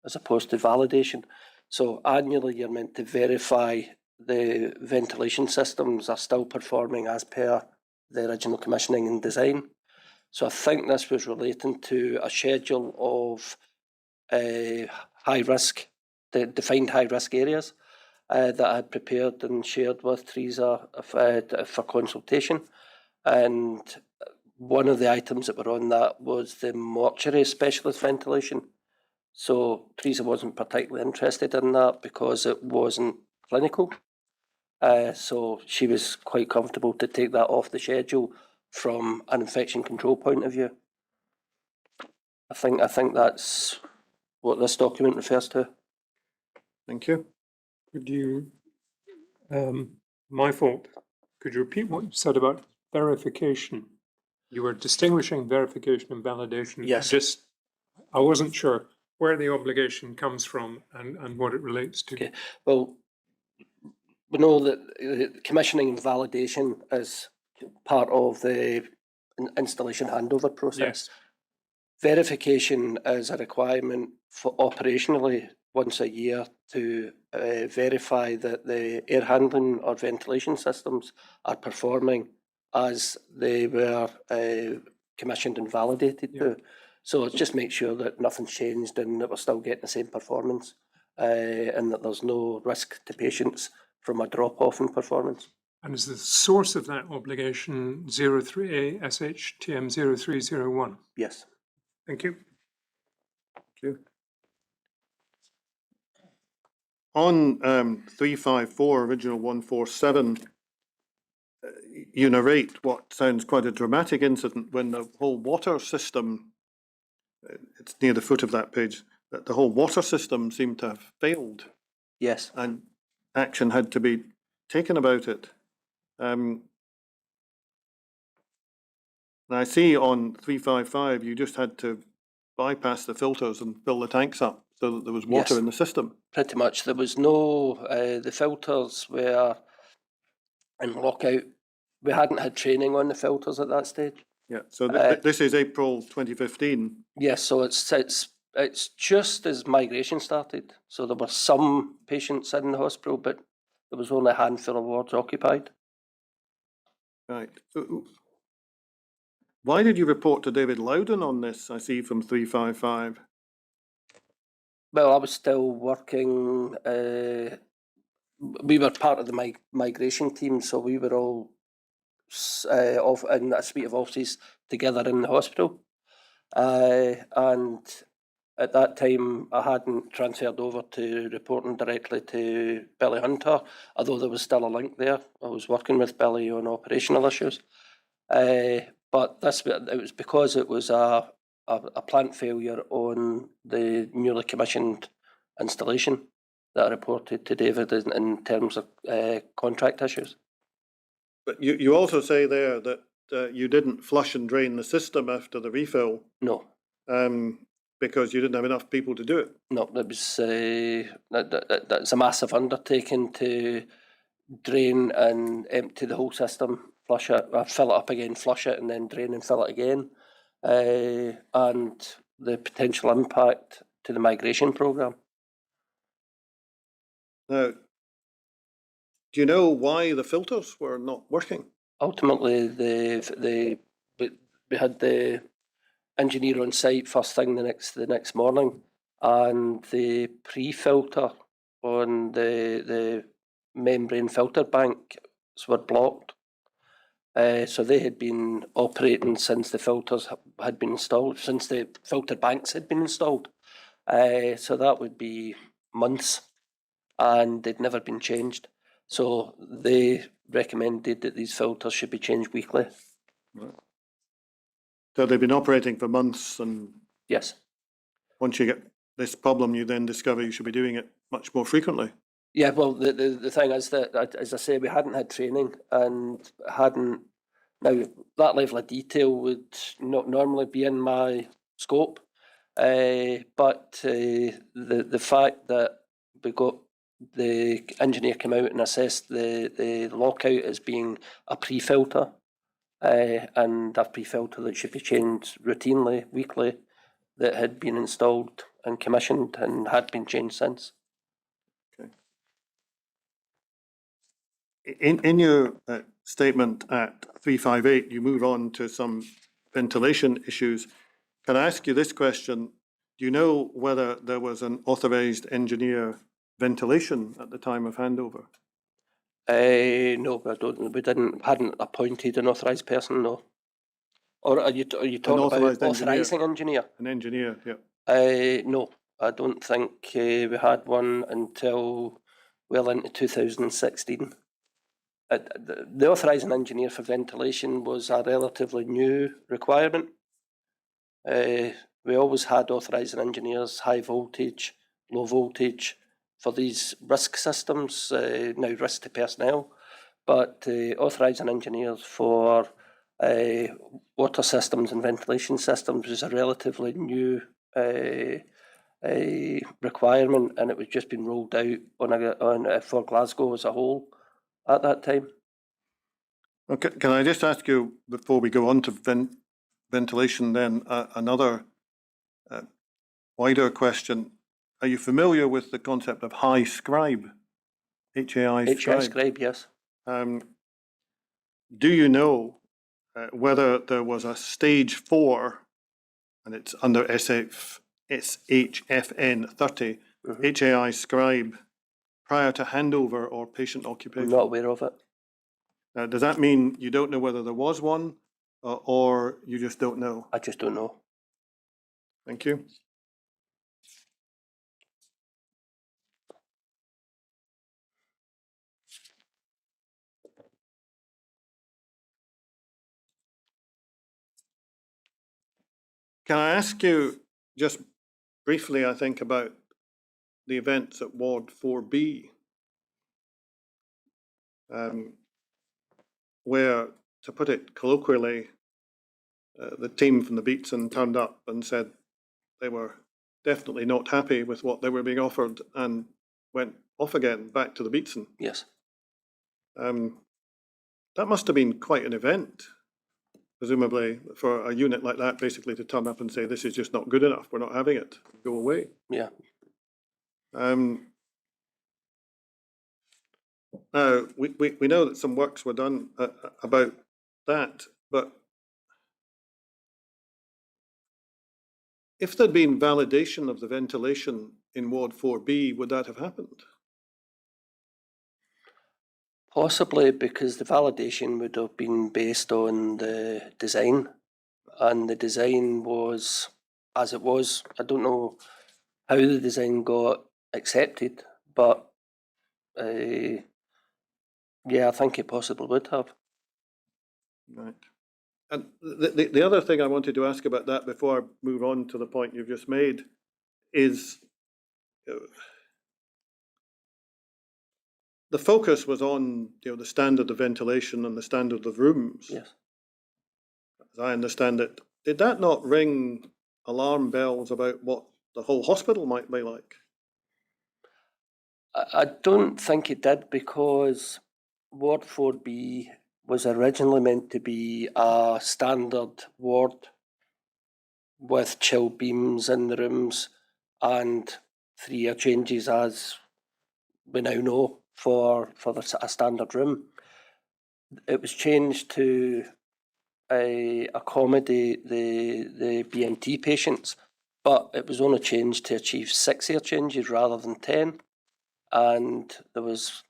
as opposed to validation. So annually you're meant to verify the ventilation systems are still performing as per the original commissioning and design. So I think this was relating to a schedule of high risk, the defined high risk areas that I had prepared and shared with Teresa for consultation. And one of the items that were on that was the mortuary specialist ventilation. So Teresa wasn't particularly interested in that because it wasn't clinical. So she was quite comfortable to take that off the schedule from an infection control point of view. I think that's what this document refers to. Thank you. Could you, my fault, could you repeat what you said about verification? You were distinguishing verification and validation. Yes. I wasn't sure where the obligation comes from and what it relates to. Okay. Well, we know that commissioning and validation is part of the installation handover process. Yes. Verification is a requirement for operationally once a year to verify that the air handling or ventilation systems are performing as they were commissioned and validated to. So just make sure that nothing's changed and that we're still getting the same performance and that there's no risk to patients from a drop-off in performance. And is the source of that obligation 03A SHTM 0301? Yes. Thank you. Thank you. On 354, original 147, you narrate what sounds quite a dramatic incident when the whole water system, it's near the foot of that page, that the whole water system seemed to have failed. Yes. And action had to be taken about it. And I see on 355, you just had to bypass the filters and fill the tanks up so that there was water Yes. in the system. Pretty much. There was no, the filters were in lockout. We hadn't had training on the filters at that stage. Yeah, so this is April 2015. Yes, so it's just as migration started. So there were some patients in the hospital, but there was only a handful of wards occupied. Right. So why did you report to David Loudon on this, I see from 355? Well, I was still working, we were part of the migration team, so we were all off in a suite of offices together in the hospital. And at that time, I hadn't transferred over to reporting directly to Billy Hunter, although there was still a link there. I was working with Billy on operational issues. But it was because it was a plant failure on the newly commissioned installation that I reported to David in terms of contract issues. But you also say there that you didn't flush and drain the system after the refill No, because you didn't have enough people to do it. no, that was that's a massive undertaking to drain and empty the whole system, flush it, fill it up again, flush it, and then drain and fill it again, and the potential impact to the migration programme. Now, do you know why the filters were not working? Ultimately, we had the engineer on site first thing the next morning, and the pre-filter on the membrane filter banks were blocked. So they had been operating since the filters had been installed, since the filter banks had been installed. So that would be months, and they'd never been changed. So they recommended that these filters should be changed weekly. So they've been operating for months, and Yes. once you get this problem, you then discover you should be doing it much more frequently. Yeah, well, the thing is that, as I say, we hadn't had training and hadn't. Now, that level of detail would not normally be in my scope, but the fact that we got the engineer come out and assessed the lockout as being a pre-filter, and a pre-filter that should be changed routinely, weekly, that had been installed and commissioned and had been changed since. In your statement at 358, you move on to some ventilation issues. Can I ask you this question? Do you know whether there was an authorised engineer ventilation at the time of handover? No, I don't. Hadn't appointed an authorised person. No. Or are you talking about authorised engineer. authorising engineer? An engineer, yeah. No, I don't think we had one until well into 2016. The authorising engineer for ventilation was a relatively new requirement. We always had authorising engineers, high voltage, low voltage, for these risk systems, now risk to personnel, but authorising engineers for water systems and ventilation systems was a relatively new requirement, and it was just been rolled out for Glasgow as a whole at that time. Okay, can I just ask you, before we go on to ventilation then, another wider question. Are you familiar with the concept of high scribe? HAI scribe? scribe, yes. Do you know whether there was a stage 4, and it's under SHFN 30, HAI scribe prior to handover or patient occupation? I'm not aware of it. Does that mean you don't know whether there was one, or you just don't know? I just don't know. Thank you. Can I ask you just briefly, I think, about the events at Ward 4B, where, to put it colloquially, the team from the Beatson turned up and said they were definitely not happy with what they were being offered and went off again back to the Beatson. Yes. That must have been quite an event, presumably, for a unit like that basically to turn up and say, this is just not good enough, we're not having it, go away. Yeah. Now, we know that some works were done about that, but if there'd been validation of the ventilation in Ward 4B, would that have happened? Possibly, because the validation would have been based on the design, and the design was as it was. I don't know how the design got accepted, but yeah, I think it possibly would have. Right. And the other thing I wanted to ask about that before I move on to the point you've just made is the focus was on the standard of ventilation and the standard of rooms. Yes. as I understand it, did that not ring alarm bells about what the whole hospital might be like? I don't think it did, because Ward 4B was originally meant to be a standard ward with chill beams in the rooms and 3 air changes, as we now know, for a standard room. It was changed to accommodate the BMT patients, but it was only changed to achieve 6 air changes rather than 10, and there was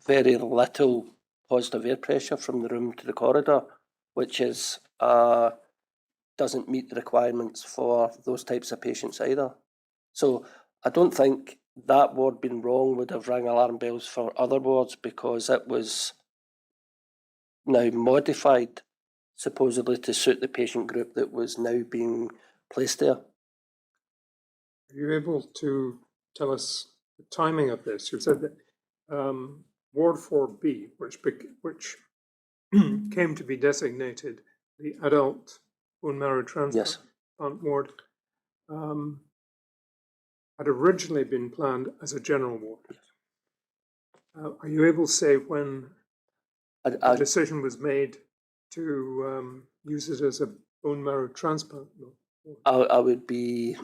very little positive air pressure from the room to the corridor, which is doesn't meet the requirements for those types of patients either. So I don't think that ward being wrong would have rang alarm bells for other wards, because it was now modified supposedly to suit the patient group that was now being placed there. Are you able to tell us the timing of this? You said that Ward 4B, which came to be designated the adult bone marrow transplant ward, had originally been planned as a general ward. Are you able to say when a decision was made to use it as a bone marrow transplant ward? I would be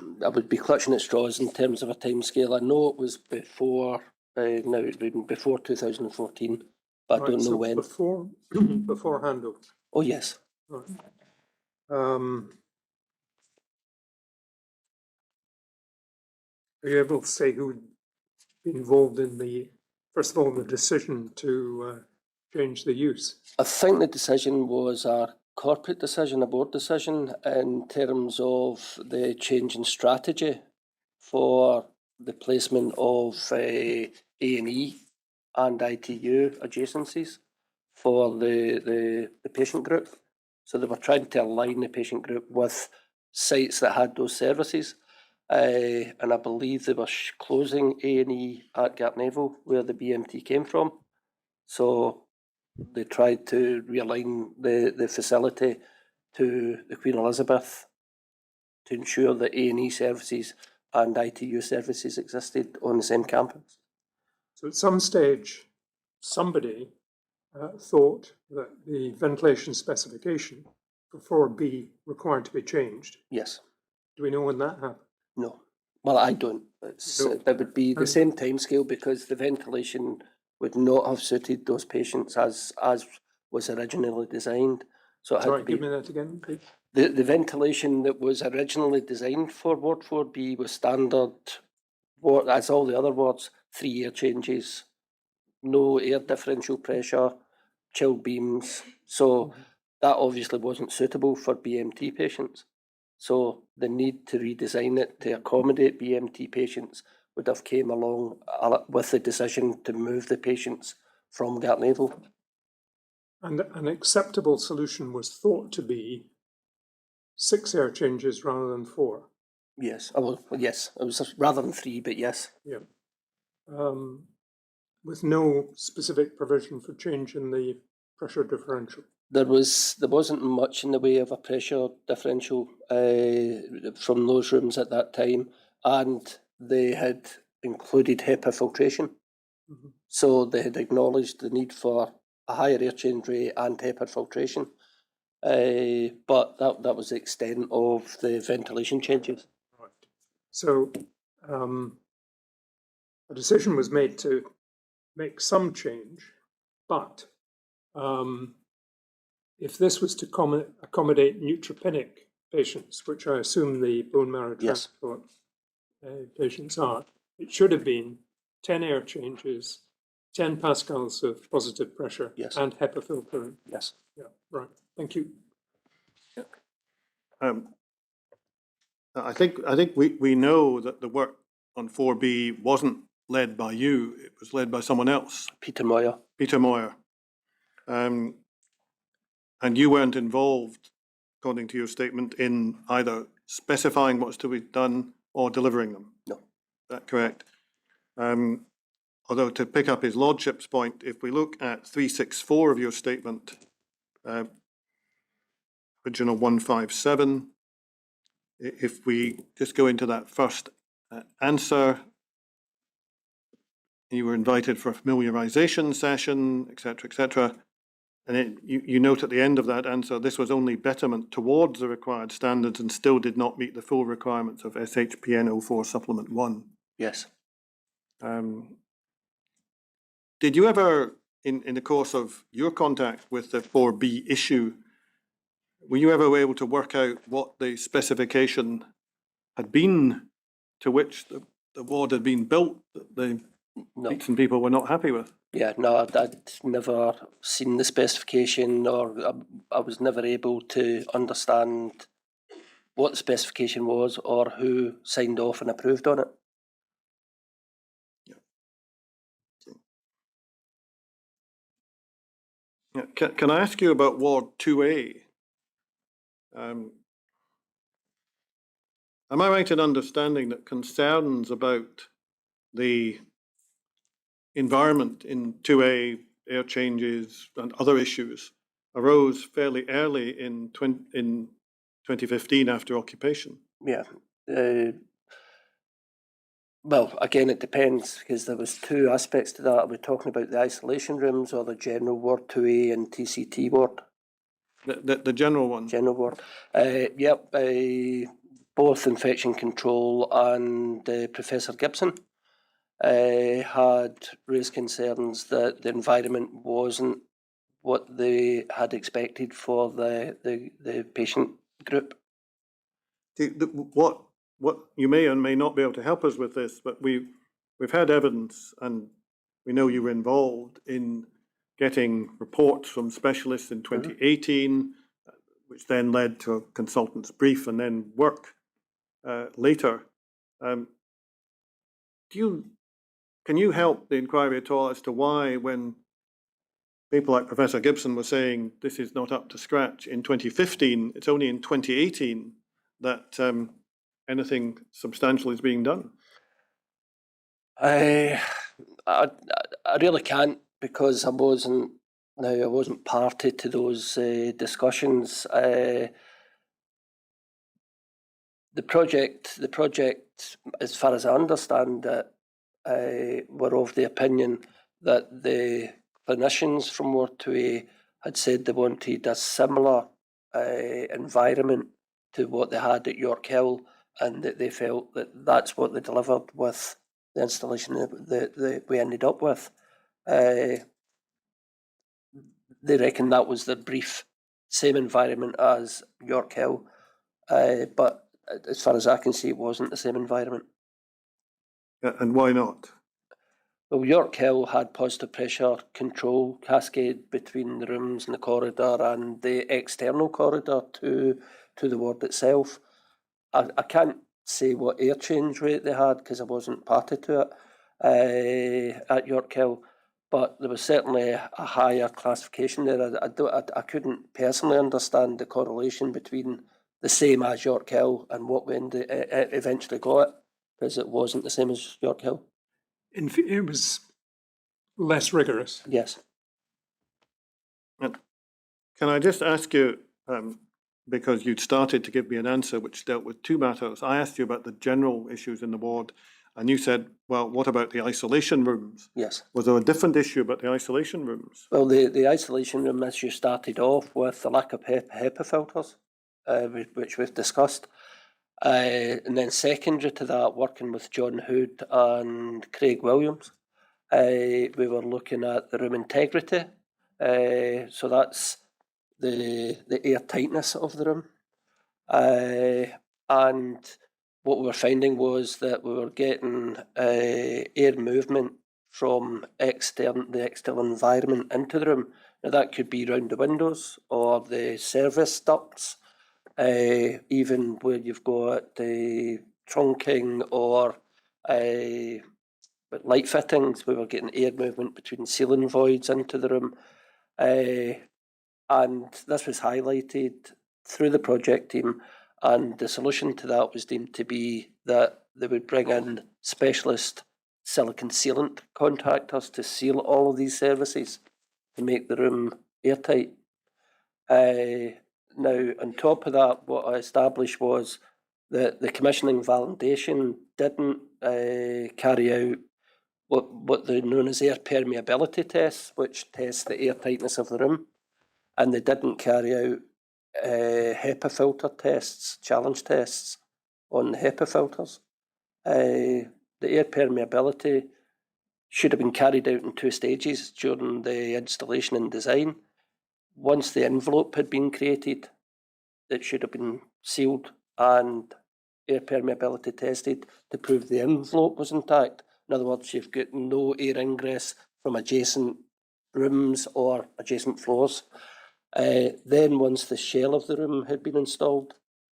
clutching at straws in terms of a timescale. I know it was before now it's been before 2014, but I don't know when. Before before handover. Oh yes. Right. Are you able to say who would be involved in first of all, the decision to change the use? I think the decision was a corporate decision, a board decision, in terms of the change in strategy for the placement of A&E and ITU adjacencies for the patient group. So they were trying to align the patient group with sites that had those services. And I believe they were closing A&E at Gartnavel, where the BMT came from. So they tried to realign the facility to the Queen Elizabeth to ensure that A&E services and ITU services existed on the same campus. So at some stage, somebody thought that the ventilation specification for 4B required to be changed. Yes. Do we know when that happened? No. Well, I don't. No. That would be the same timescale, because the ventilation would not have suited those patients as was originally designed. So it had to be. Give me that again, please. The ventilation that was originally designed for Ward 4B was standard, as all the other wards, 3 air changes, no air differential pressure, chill beams. So that obviously wasn't suitable for BMT patients. So the need to redesign it to accommodate BMT patients would have came along with the decision to move the patients from Gartnavel. And an acceptable solution was thought to be 6 air changes rather than 4. Yes, yes, it was rather than 3, but yes. Yeah. With no specific provision for change in the pressure differential. There wasn't much in the way of a pressure differential from those rooms at that time, and they had included HEPA filtration. Mm-hmm. So they had acknowledged the need for a higher air change rate and HEPA filtration, but that was the extent of the ventilation changes. Right. So a decision was made to make some change, but if this was to accommodate neutropenic patients, which I assume the bone marrow transplant patients are, it should have been 10 air changes, 10 pascals of positive pressure, and HEPA filtering. Yes. Yeah, right. Thank you. I think we know that the work on 4B wasn't led by you, it was led by someone else. Peter Moyer. Peter Moyer. And you weren't involved, according to your statement, in either specifying what's to be done or delivering them. No. Is that correct? Although, to pick up his lordship's point, if we look at 364 of your statement, original 157. If we just go into that first answer, you were invited for a familiarization session, etc. And you note at the end of that answer, this was only betterment towards the required standards and still did not meet the full requirements of SHPN 04 Supplement 1. Yes. Did you ever, in the course of your contact with the 4B issue, were you ever able to work out what the specification had been to which the ward had been built that the No. Pigeon people were not happy with? Yeah, no, I'd never seen the specification, or I was never able to understand what the specification was or who signed off and approved on it. Yeah. Can I ask you about Ward 2A? Am I right in understanding that concerns about the environment in 2A, air changes and other issues, arose fairly early in 2015 after occupation? Yeah. Well, again, it depends, because there was two aspects to that. Are we talking about the isolation rooms or the general ward 2A and TCT ward? The general one. General ward. Yep. Both infection control and Professor Gibson had raised concerns that the environment wasn't what they had expected for the patient group. What you may or may not be able to help us with this, but we've had evidence, and we know you were involved in getting reports from specialists in 2018, which then led to a consultant's brief and then work later. Can you help the inquiry at all as to why, when people like Professor Gibson were saying this is not up to scratch in 2015, it's only in 2018 that anything substantial is being done? I really can't, because I wasn't party to those discussions. The project, as far as I understand it, were of the opinion that the clinicians from Ward 2A had said they wanted a similar environment to what they had at York Hill, and that they felt that that's what they delivered with the installation that we ended up with. They reckon that was their brief, same environment as York Hill, but as far as I can see, it wasn't the same environment. And why not? Well, York Hill had positive pressure control cascade between the rooms and the corridor and the external corridor to the ward itself. I can't say what air change rate they had because I wasn't party to it at York Hill, but there was certainly a higher classification there. I couldn't personally understand the correlation between the same as York Hill and what we eventually got it, because it wasn't the same as York Hill. It was less rigorous. Yes. Can I just ask you, because you'd started to give me an answer which dealt with two matters. I asked you about the general issues in the ward, and you said, well, what about the isolation rooms? Yes. Was there a different issue about the isolation rooms? Well, the isolation room issue started off with the lack of HEPA filters, which we've discussed. And then secondary to that, working with John Hood and Craig Williams, we were looking at the room integrity. So that's the air tightness of the room. And what we were finding was that we were getting air movement from the external environment into the room. Now that could be round the windows or the service ducts, even where you've got the trunking or light fittings. We were getting air movement between ceiling voids into the room. And this was highlighted through the project team, and the solution to that was deemed to be that they would bring in specialist silicon sealant contractors to seal all of these services to make the room airtight. Now, on top of that, what I established was that the commissioning validation didn't carry out what they're known as air permeability tests, which test the air tightness of the room, and they didn't carry out HEPA filter tests, challenge tests on the HEPA filters. The air permeability should have been carried out in 2 stages during the installation and design. Once the envelope had been created, it should have been sealed and air permeability tested to prove the envelope was intact. In other words, you've got no air ingress from adjacent rooms or adjacent floors. Then once the shell of the room had been installed,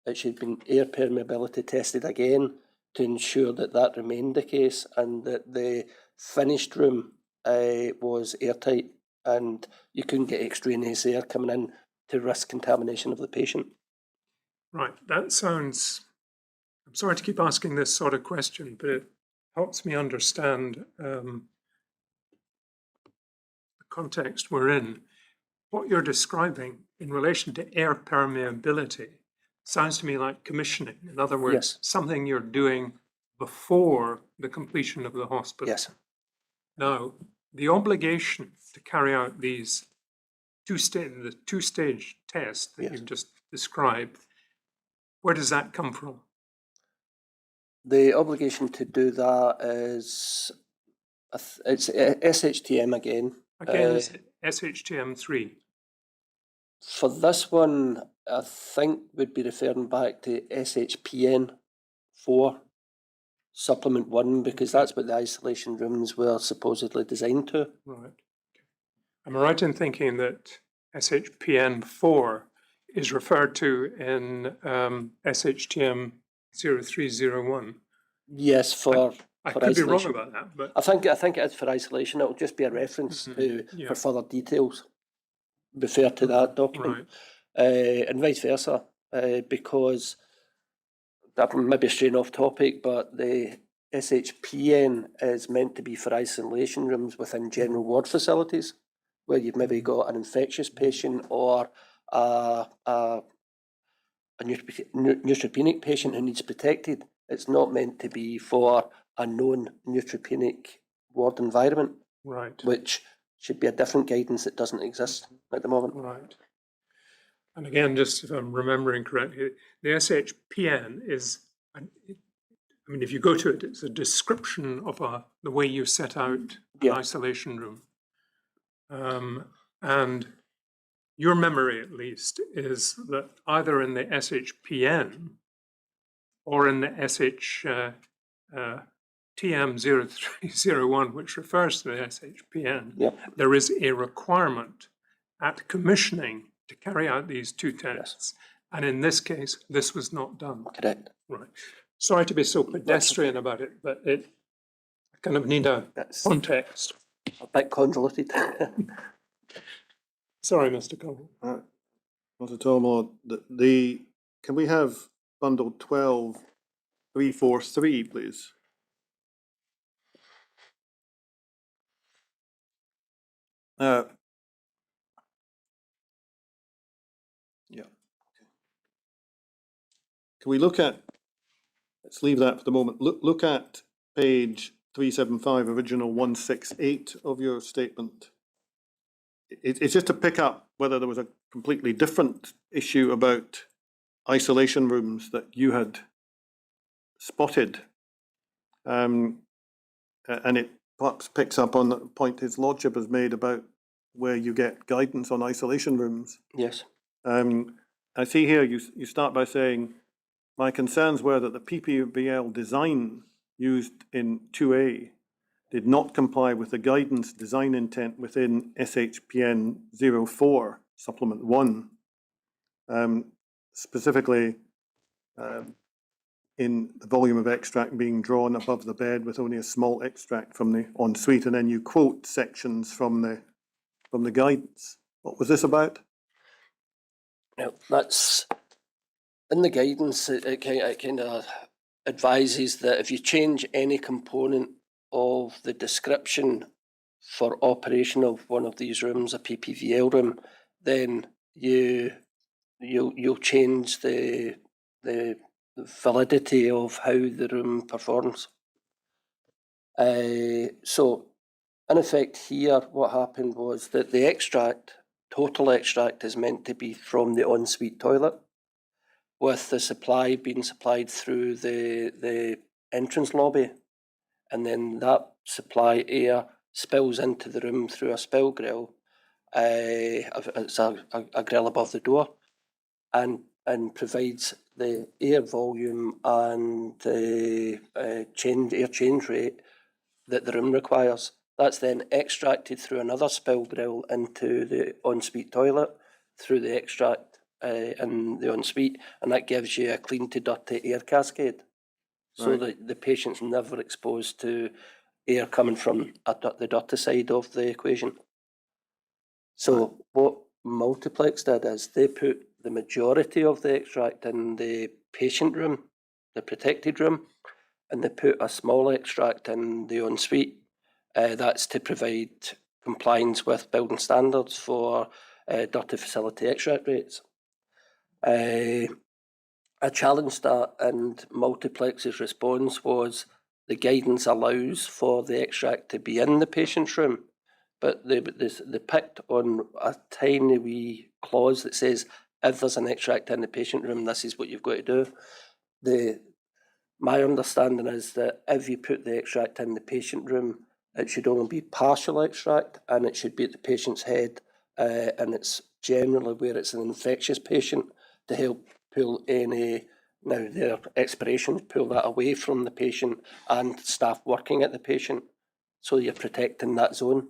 it should have been air permeability tested again to ensure that that remained the case and that the finished room was airtight and you couldn't get extraneous air coming in to risk contamination of the patient. Right, that sounds, I'm sorry to keep asking this sort of question, but it helps me understand the context we're in. What you're describing in relation to air permeability sounds to me like commissioning. In other words, Yes. something you're doing before the completion of the hospital. Yes. Now, the obligation to carry out these the two-stage test that Yes. you've just described, where does that come from? The obligation to do that is, it's SHTM again. Again, it's SHTM 3. For this one, I think we'd be referring back to SHPN 4, Supplement 1, because that's what the isolation rooms were supposedly designed to. Right. Am I right in thinking that SHPN 4 is referred to in SHTM 0301? Yes, for I for could be wrong isolation. about that, but I think it is for isolation. It'll just be a reference to yeah. for further details. Refer to that document, right. and vice versa, because that may be straying off topic, but the SHPN is meant to be for isolation rooms within general ward facilities, where you've maybe got an infectious patient or a neutropenic patient who needs protected. It's not meant to be for a known neutropenic ward environment, Right. which should be a different guidance that doesn't exist at the moment. Right. And again, just if I'm remembering correctly, the SHPN is, I mean, if you go to it, it's a description of the way you set out an Yeah. isolation room. And your memory, at least, is that either in the SHPN or in the TM0301, which refers to the SHPN, Yep. there is a requirement at commissioning to carry out these 2 tests. And in this case, this was not done. Correct. Right. Sorry to be so pedestrian about it, but I kind of need a context. A bit convoluted. Sorry, Mr. Cole. Not at all, Maud. Can we have bundle 12343, please? Yeah. Can we look at, let's leave that for the moment. Look at page 375, original 168 of your statement. It's just to pick up whether there was a completely different issue about isolation rooms that you had spotted. And it perhaps picks up on the point his lordship has made about where you get guidance on isolation rooms. Yes. I see here you start by saying, my concerns were that the PPBL design used in 2A did not comply with the guidance design intent within SHPN 04, Supplement 1. Specifically, in the volume of extract being drawn above the bed with only a small extract from the ensuite, and then you quote sections from the guidance. What was this about? Now, that's in the guidance. It kind of advises that if you change any component of the description for operation of one of these rooms, a PPVL room, then you you'll change the validity of how the room performs. So, in effect here, what happened was that the extract, total extract, is meant to be from the ensuite toilet, with the supply being supplied through the entrance lobby, and then that supply air spills into the room through a spill grill. It's a grill above the door, and provides the air volume and the air change rate that the room requires. That's then extracted through another spill grill into the ensuite toilet through the extract in the ensuite, and that gives you a clean to dirty air cascade. So Right. the patient's never exposed to air coming from the dirty side of the equation. So what Multiplex did is they put the majority of the extract in the patient room, the protected room, and they put a small extract in the ensuite. That's to provide compliance with building standards for dirty facility extract rates. I challenged that, and Multiplex's response was the guidance allows for the extract to be in the patient's room, but they picked on a tiny wee clause that says if there's an extract in the patient room, this is what you've got to do. My understanding is that if you put the extract in the patient room, it should only be partial extract, and it should be at the patient's head, and it's generally where it's an infectious patient to help pull any, now their expirations, pull that away from the patient and staff working at the patient, so you're protecting that zone.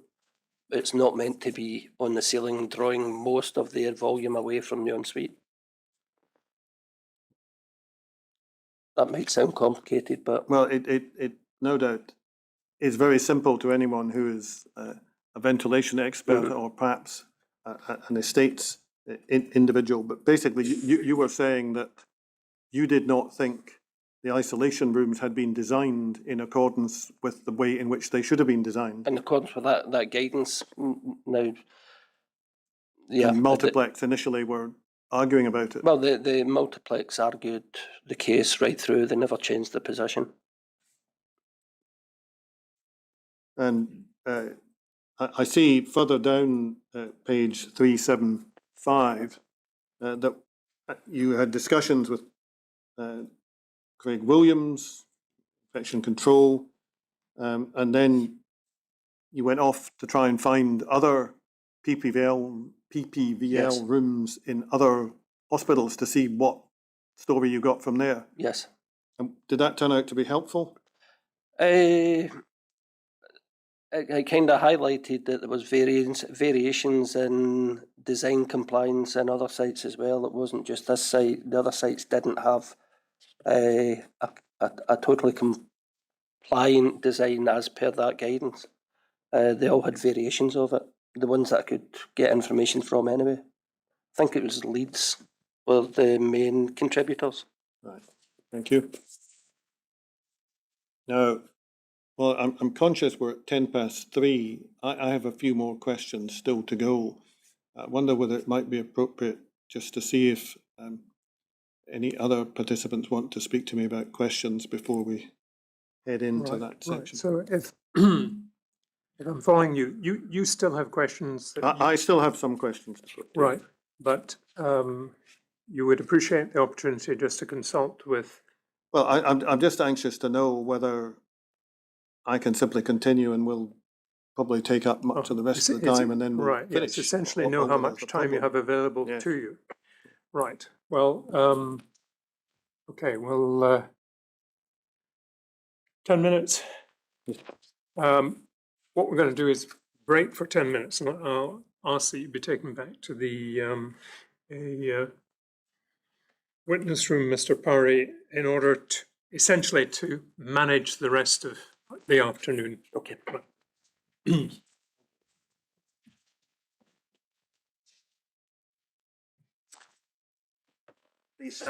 It's not meant to be on the ceiling, drawing most of the air volume away from the ensuite. That might sound complicated, but... Well, it no doubt is very simple to anyone who is a ventilation expert or perhaps an estates individual. But basically, you were saying that you did not think the isolation rooms had been designed in accordance with the way in which they should have been designed. In accordance with that guidance, now, yeah. And Multiplex initially were arguing about it. Well, the Multiplex argued the case right through. They never changed the position. And I see further down page 375 that you had discussions with Craig Williams, infection control, and then you went off to try and find other PPVL Yes. rooms in other hospitals to see what story you got from there. Yes. And did that turn out to be helpful? I kind of highlighted that there was variations in design compliance in other sites as well. It wasn't just this site. The other sites didn't have a totally compliant design as per that guidance. They all had variations of it. The ones that I could get information from anyway. I think it was Leeds were the main contributors. Right, thank you. Now, well, I'm conscious we're at 3:10. I have a few more questions still to go. I wonder whether it might be appropriate just to see if any other participants want to speak to me about questions before we head into that section. So if if I'm following you, you still have questions that I still have some questions to put. right, but you would appreciate the opportunity just to consult with. Well, I'm just anxious to know whether I can simply continue and we'll probably take up much of the rest of the time and then we'll right, finish. yes, essentially know how much time you have available to you. Right. Well, okay. Well, 10 minutes. What we're going to do is break for 10 minutes, and I'll ask that you be taken back to the witness room, Mr. Powrie, in order to essentially to manage the rest of the afternoon. Okay. Please,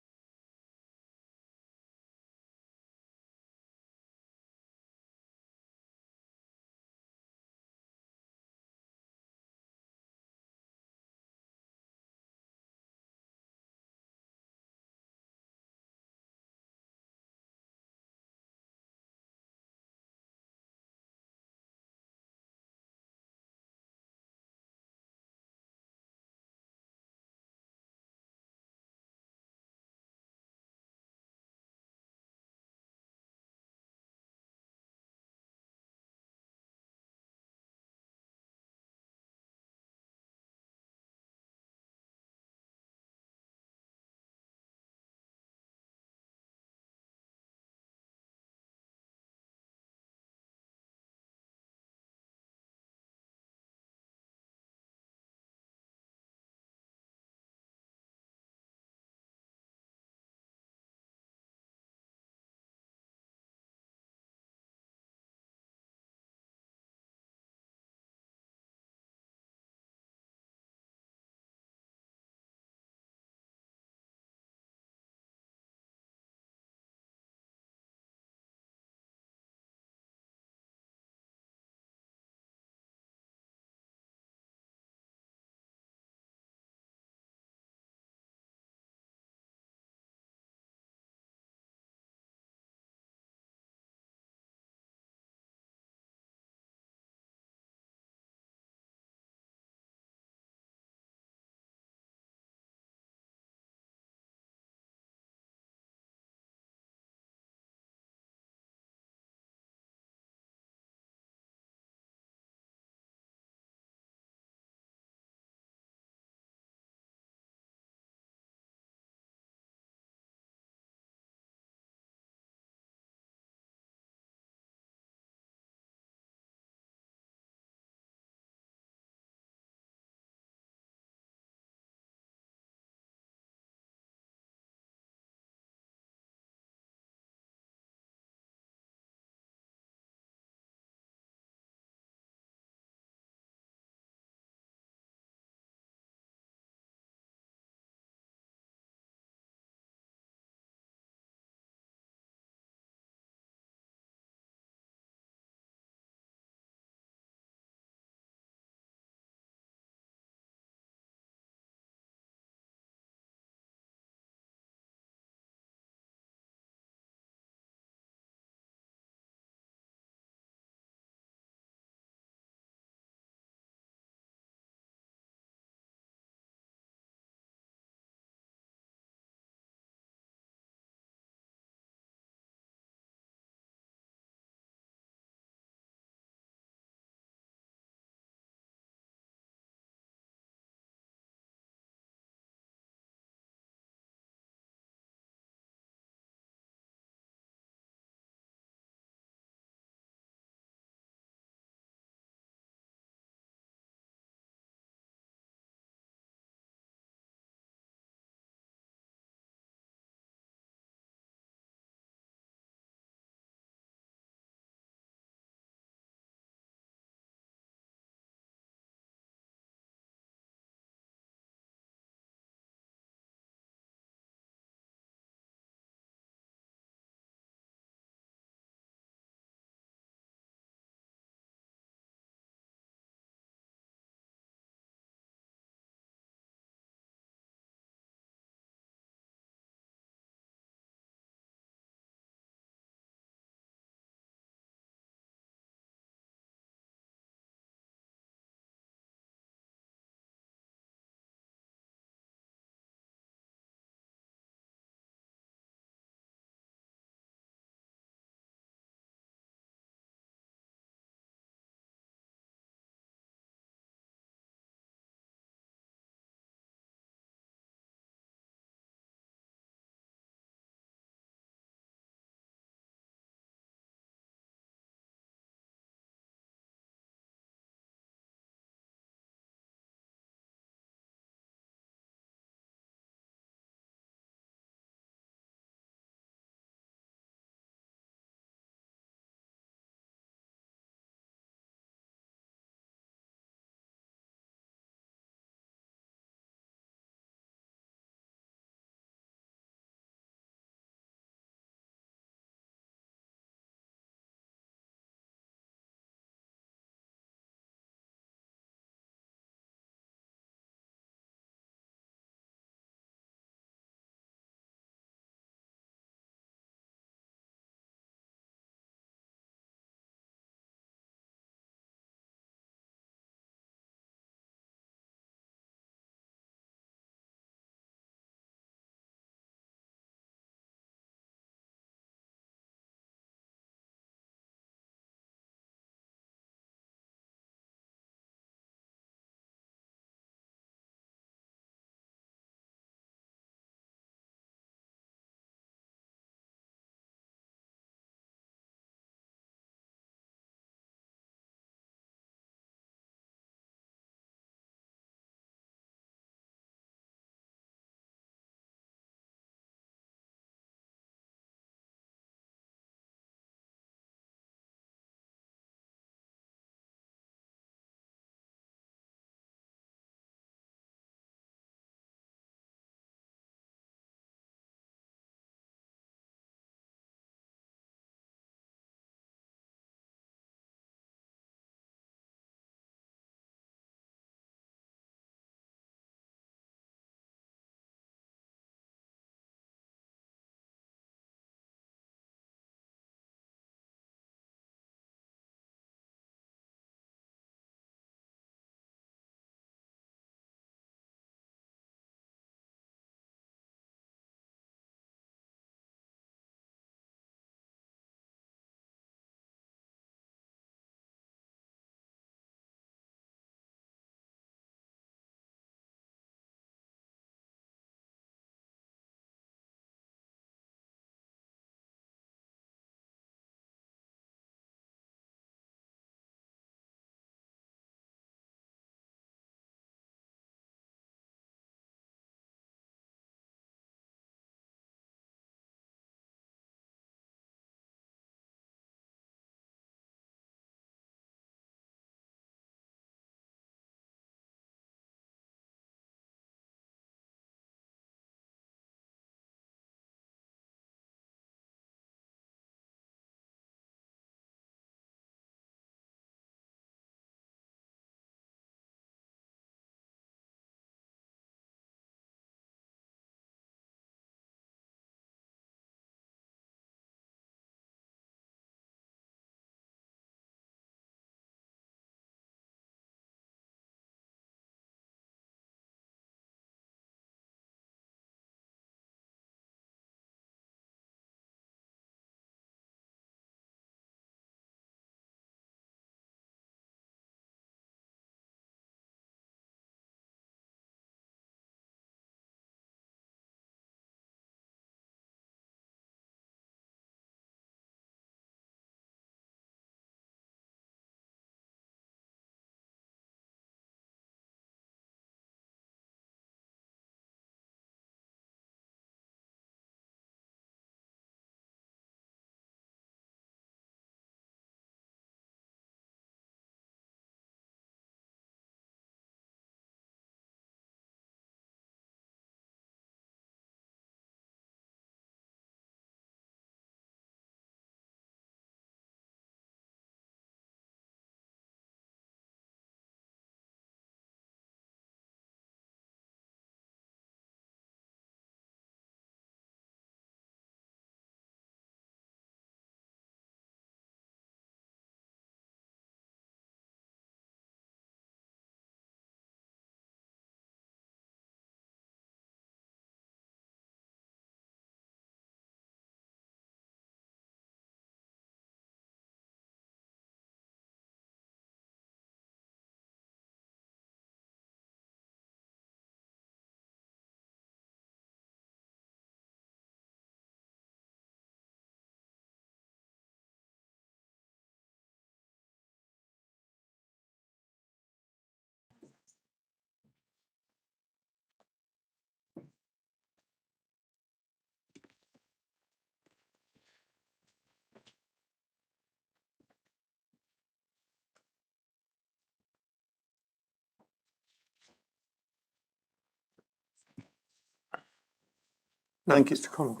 Thank you. Mr. Connell.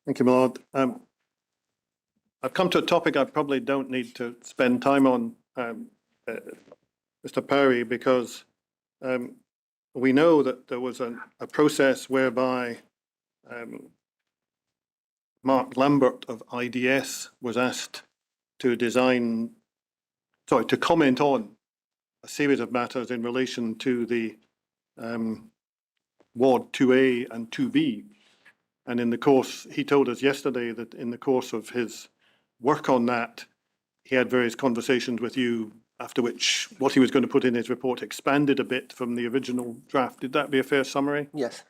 Thank you, my lord. I've come to a topic I probably don't need to spend time on, Mr. Powrie, because we know that there was a process whereby Mark Lambert of IDS was asked to comment on a series of matters in relation to the Ward 2A and 2B. And in the course, he told us yesterday that in the course of his work on that, he had various conversations with you, after which what he was going to put in his report expanded a bit from the original draft. Did that be a fair summary? Yes.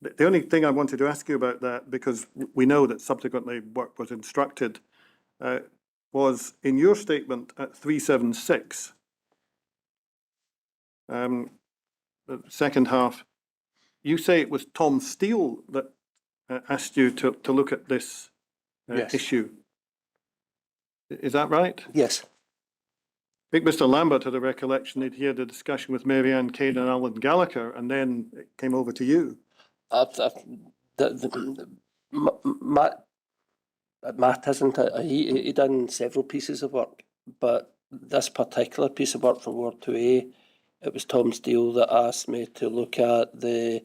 The only thing I wanted to ask you about that, because we know that subsequently work was instructed, was in your statement at 376, the second half, you say it was Tom Steele that asked you to look at this Yes. issue. Is that right? Yes. I think Mr. Lambert had a recollection that he had a discussion with Mary Ann Kane and Alan Gallagher, and then it came over to you. Matt isn't it? He done several pieces of work, but this particular piece of work for Ward 2A, it was Tom Steele that asked me to look at the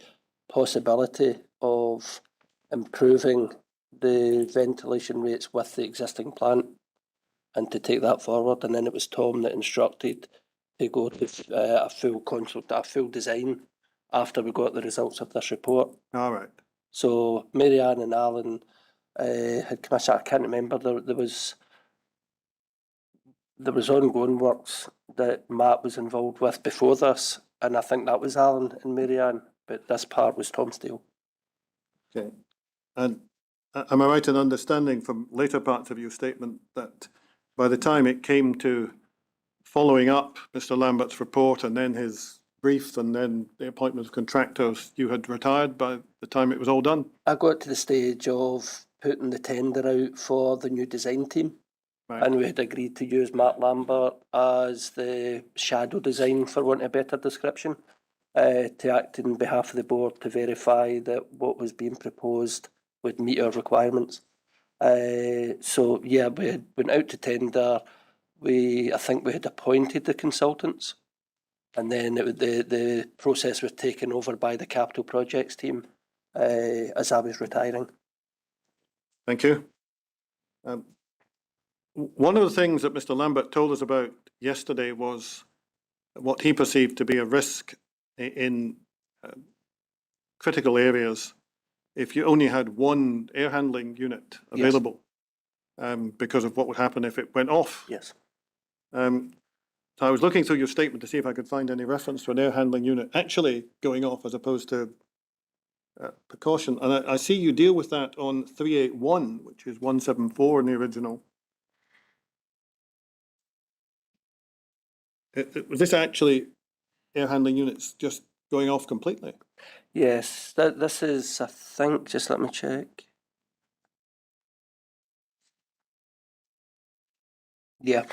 possibility of improving the ventilation rates with the existing plant and to take that forward. And then it was Tom that instructed to go to a full design after we got the results of this report. All right. So Mary Ann and Alan had commissioned, I can't remember, there was ongoing works that Matt was involved with before this, and I think that was Alan and Mary Ann, but this part was Tom Steele. Okay. And am I right in understanding from later parts of your statement that by the time it came to following up Mr. Lambert's report and then his brief and then the appointment of contractors, you had retired by the time it was all done? I got to the stage of putting the tender out for the new design team. Right. And we had agreed to use Mark Lambert as the shadow design, for want of a better description, to act in behalf of the board to verify that what was being proposed would meet our requirements. So yeah, we had went out to tender. I think we had appointed the consultants, and then the process was taken over by the capital projects team as I was retiring. Thank you. One of the things that Mr. Lambert told us about yesterday was what he perceived to be a risk in critical areas if you only had one air handling unit available. Yes. Because of what would happen if it went off. Yes. So I was looking through your statement to see if I could find any reference to an air handling unit actually going off as opposed to precaution. And I see you deal with that on 381, which is 174 in the original. Was this actually air handling units just going off completely? Yes, this is, I think, just let me check. Yeah,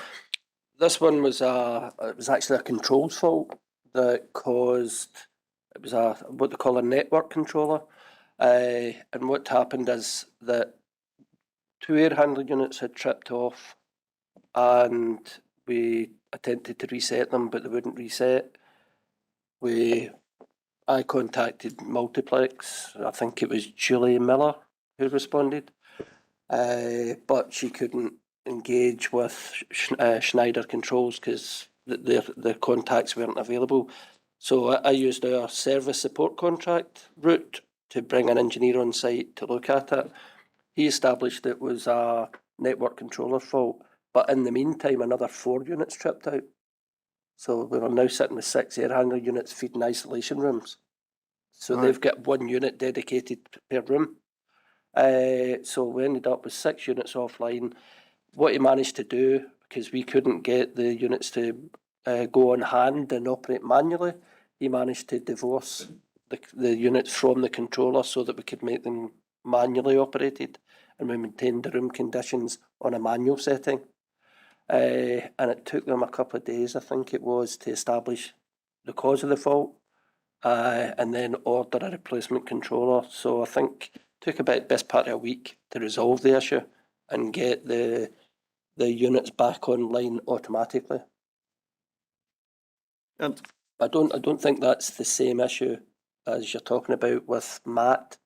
this one was it was actually a controls fault that caused, it was what they call a network controller. And what happened is that 2 air handling units had tripped off and we attempted to reset them, but they wouldn't reset. I contacted Multiplex, I think it was Julie Miller who responded, but she couldn't engage with Schneider Controls because their contacts weren't available. So I used our service support contract route to bring an engineer on site to look at it. He established it was a network controller fault, but in the meantime, another 4 units tripped out. So we are now sitting with 6 air handling units feeding isolation rooms. So they've got 1 unit dedicated per room. So we ended up with 6 units offline. What he managed to do, because we couldn't get the units to go on hand and operate manually, he managed to divorce the units from the controller so that we could make them manually operated and we maintained the room conditions on a manual setting. And it took them a couple of days, I think it was, to establish the cause of the fault. and then order a replacement controller. So I think it took about best part of a week to resolve the issue and get the units back online automatically. And I don't think that's the same issue as you're talking about with Matt.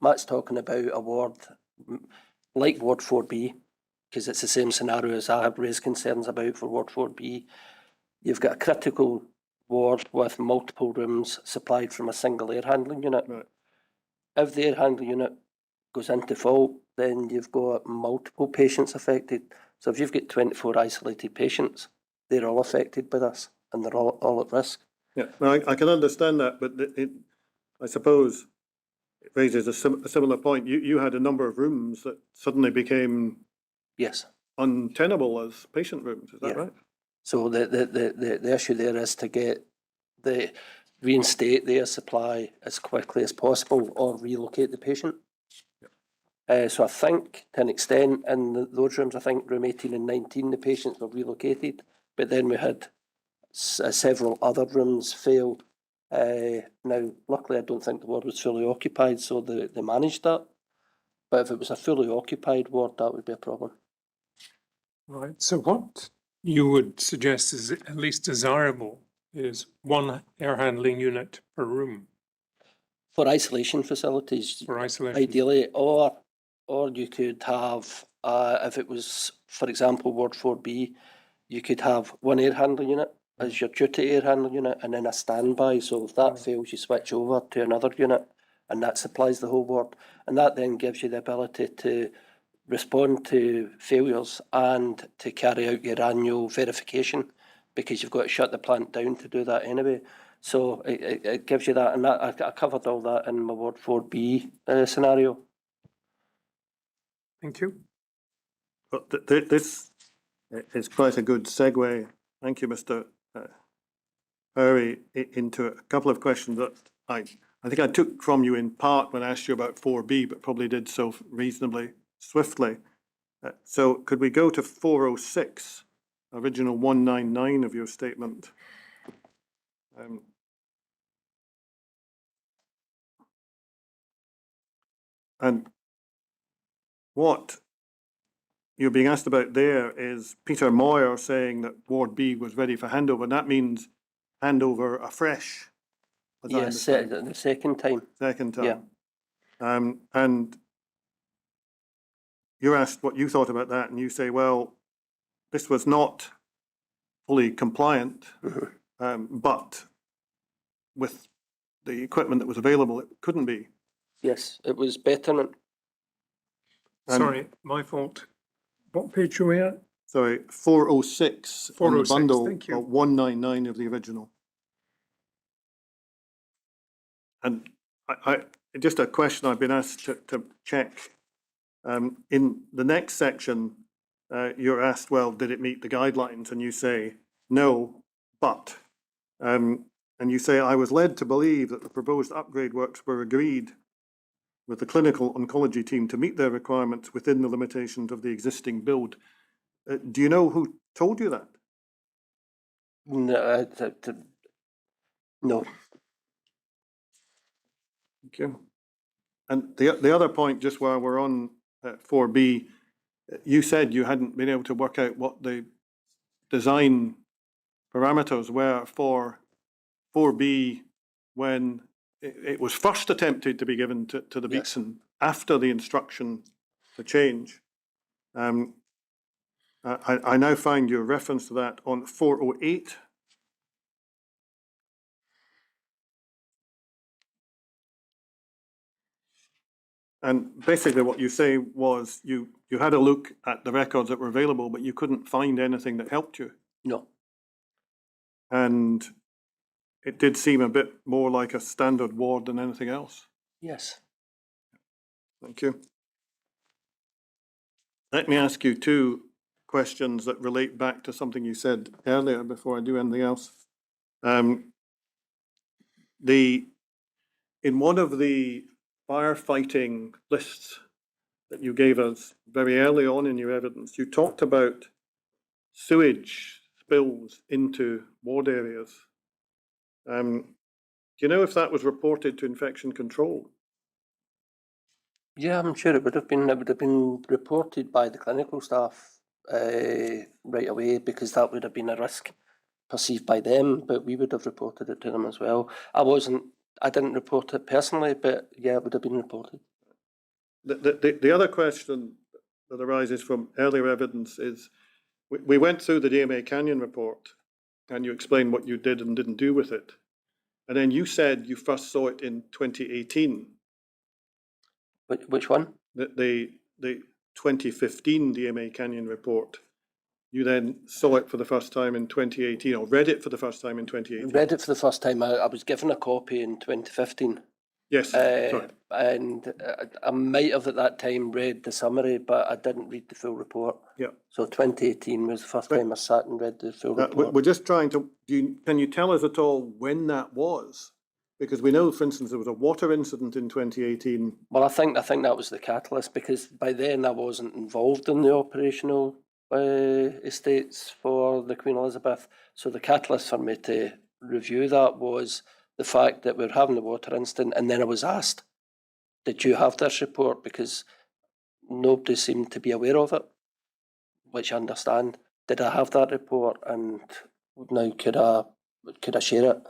Matt's talking about a ward like Ward 4B, because it's the same scenario as I have raised concerns about for Ward 4B. You've got a critical ward with multiple rooms supplied from a single air handling unit. right. If the air handling unit goes into fault, then you've got multiple patients affected. So if you've got 24 isolated patients, they're all affected by this and they're all at risk. Yeah, no, I can understand that, but I suppose it raises a similar point. You had a number of rooms that suddenly became Yes. untenable as patient rooms, is that Yeah. right? So the issue there is to get reinstate the air supply as quickly as possible or relocate the patient. So I think to an extent in those rooms, I think room 18 and 19, the patients were relocated, but then we had several other rooms fail. Now, luckily, I don't think the ward was fully occupied, so they managed that. But if it was a fully occupied ward, that would be a problem. Right, so what you would suggest is at least desirable is one air handling unit per room For isolation facilities, for isolation. ideally, or you could have, if it was, for example, Ward 4B, you could have one air handling unit as your duty air handling unit and then a standby. So if that fails, you switch over to another unit and that supplies the whole ward. And that then gives you the ability to respond to failures and to carry out your annual verification, because you've got to shut the plant down to do that anyway. So it gives you that, and that I covered all that in my Ward 4B scenario. Thank you. But this is quite a good segue. Thank you, Mr. Powrie, into a couple of questions that I think I took from you in part when I asked you about 4B, but probably did so reasonably swiftly. So could we go to 406, original 199 of your statement? And what you're being asked about there is Peter Moyer saying that Ward B was ready for handover, and that means handover afresh, as I Yes, understand. the second time. Second time. Yeah. And you're asked what you thought about that, and you say, well, this was not fully compliant, but with the equipment that was available, it couldn't be. Yes, it was betterment. Sorry, my fault. What page are we at? Sorry, 406 on the 406, bundle, thank you. 199 of the original. And I just a question I've been asked to check. In the next section, you're asked, well, did it meet the guidelines? And you say, no, but. And you say, I was led to believe that the proposed upgrade works were agreed with the clinical oncology team to meet their requirements within the limitations of the existing build. Do you know who told you that? No. No. Thank you. And the other point, just while we're on 4B, you said you hadn't been able to work out what the design parameters were for 4B when it was first attempted to be given to the Yes. Beatson after the instruction to change. I now find your reference to that on 408. And basically what you say was you had a look at the records that were available, but you couldn't find anything that helped you. No. And it did seem a bit more like a standard ward than anything else. Yes. Thank you. Let me ask you two questions that relate back to something you said earlier before I do anything else. In one of the firefighting lists that you gave us very early on in your evidence, you talked about sewage spills into ward areas. you know if that was reported to infection control? Yeah, I'm sure it would have been. It would have been reported by the clinical staff right away, because that would have been a risk perceived by them. But we would have reported it to them as well. I didn't report it personally, but yeah, it would have been reported. The other question that arises from earlier evidence is, we went through the DMA Canyon report, and you explained what you did and didn't do with it. And then you said you first saw it in 2018. Which one? The 2015 DMA Canyon report. You then saw it for the first time in 2018, or read it for the first time in 2018. Read it for the first time. I was given a copy in 2015. Yes, sorry. And I might have at that time read the summary, but I didn't read the full report. Yeah. So 2018 was the first time I sat and read the full report. We're just trying to, can you tell us at all when that was? Because we know, for instance, there was a water incident in 2018. Well, I think that was the catalyst, because by then I wasn't involved in the operational estates for the Queen Elizabeth. So the catalyst for me to review that was the fact that we were having the water incident, and then I was asked, did you have this report? Because nobody seemed to be aware of it, which I understand. Did I have that report, and now could I share it?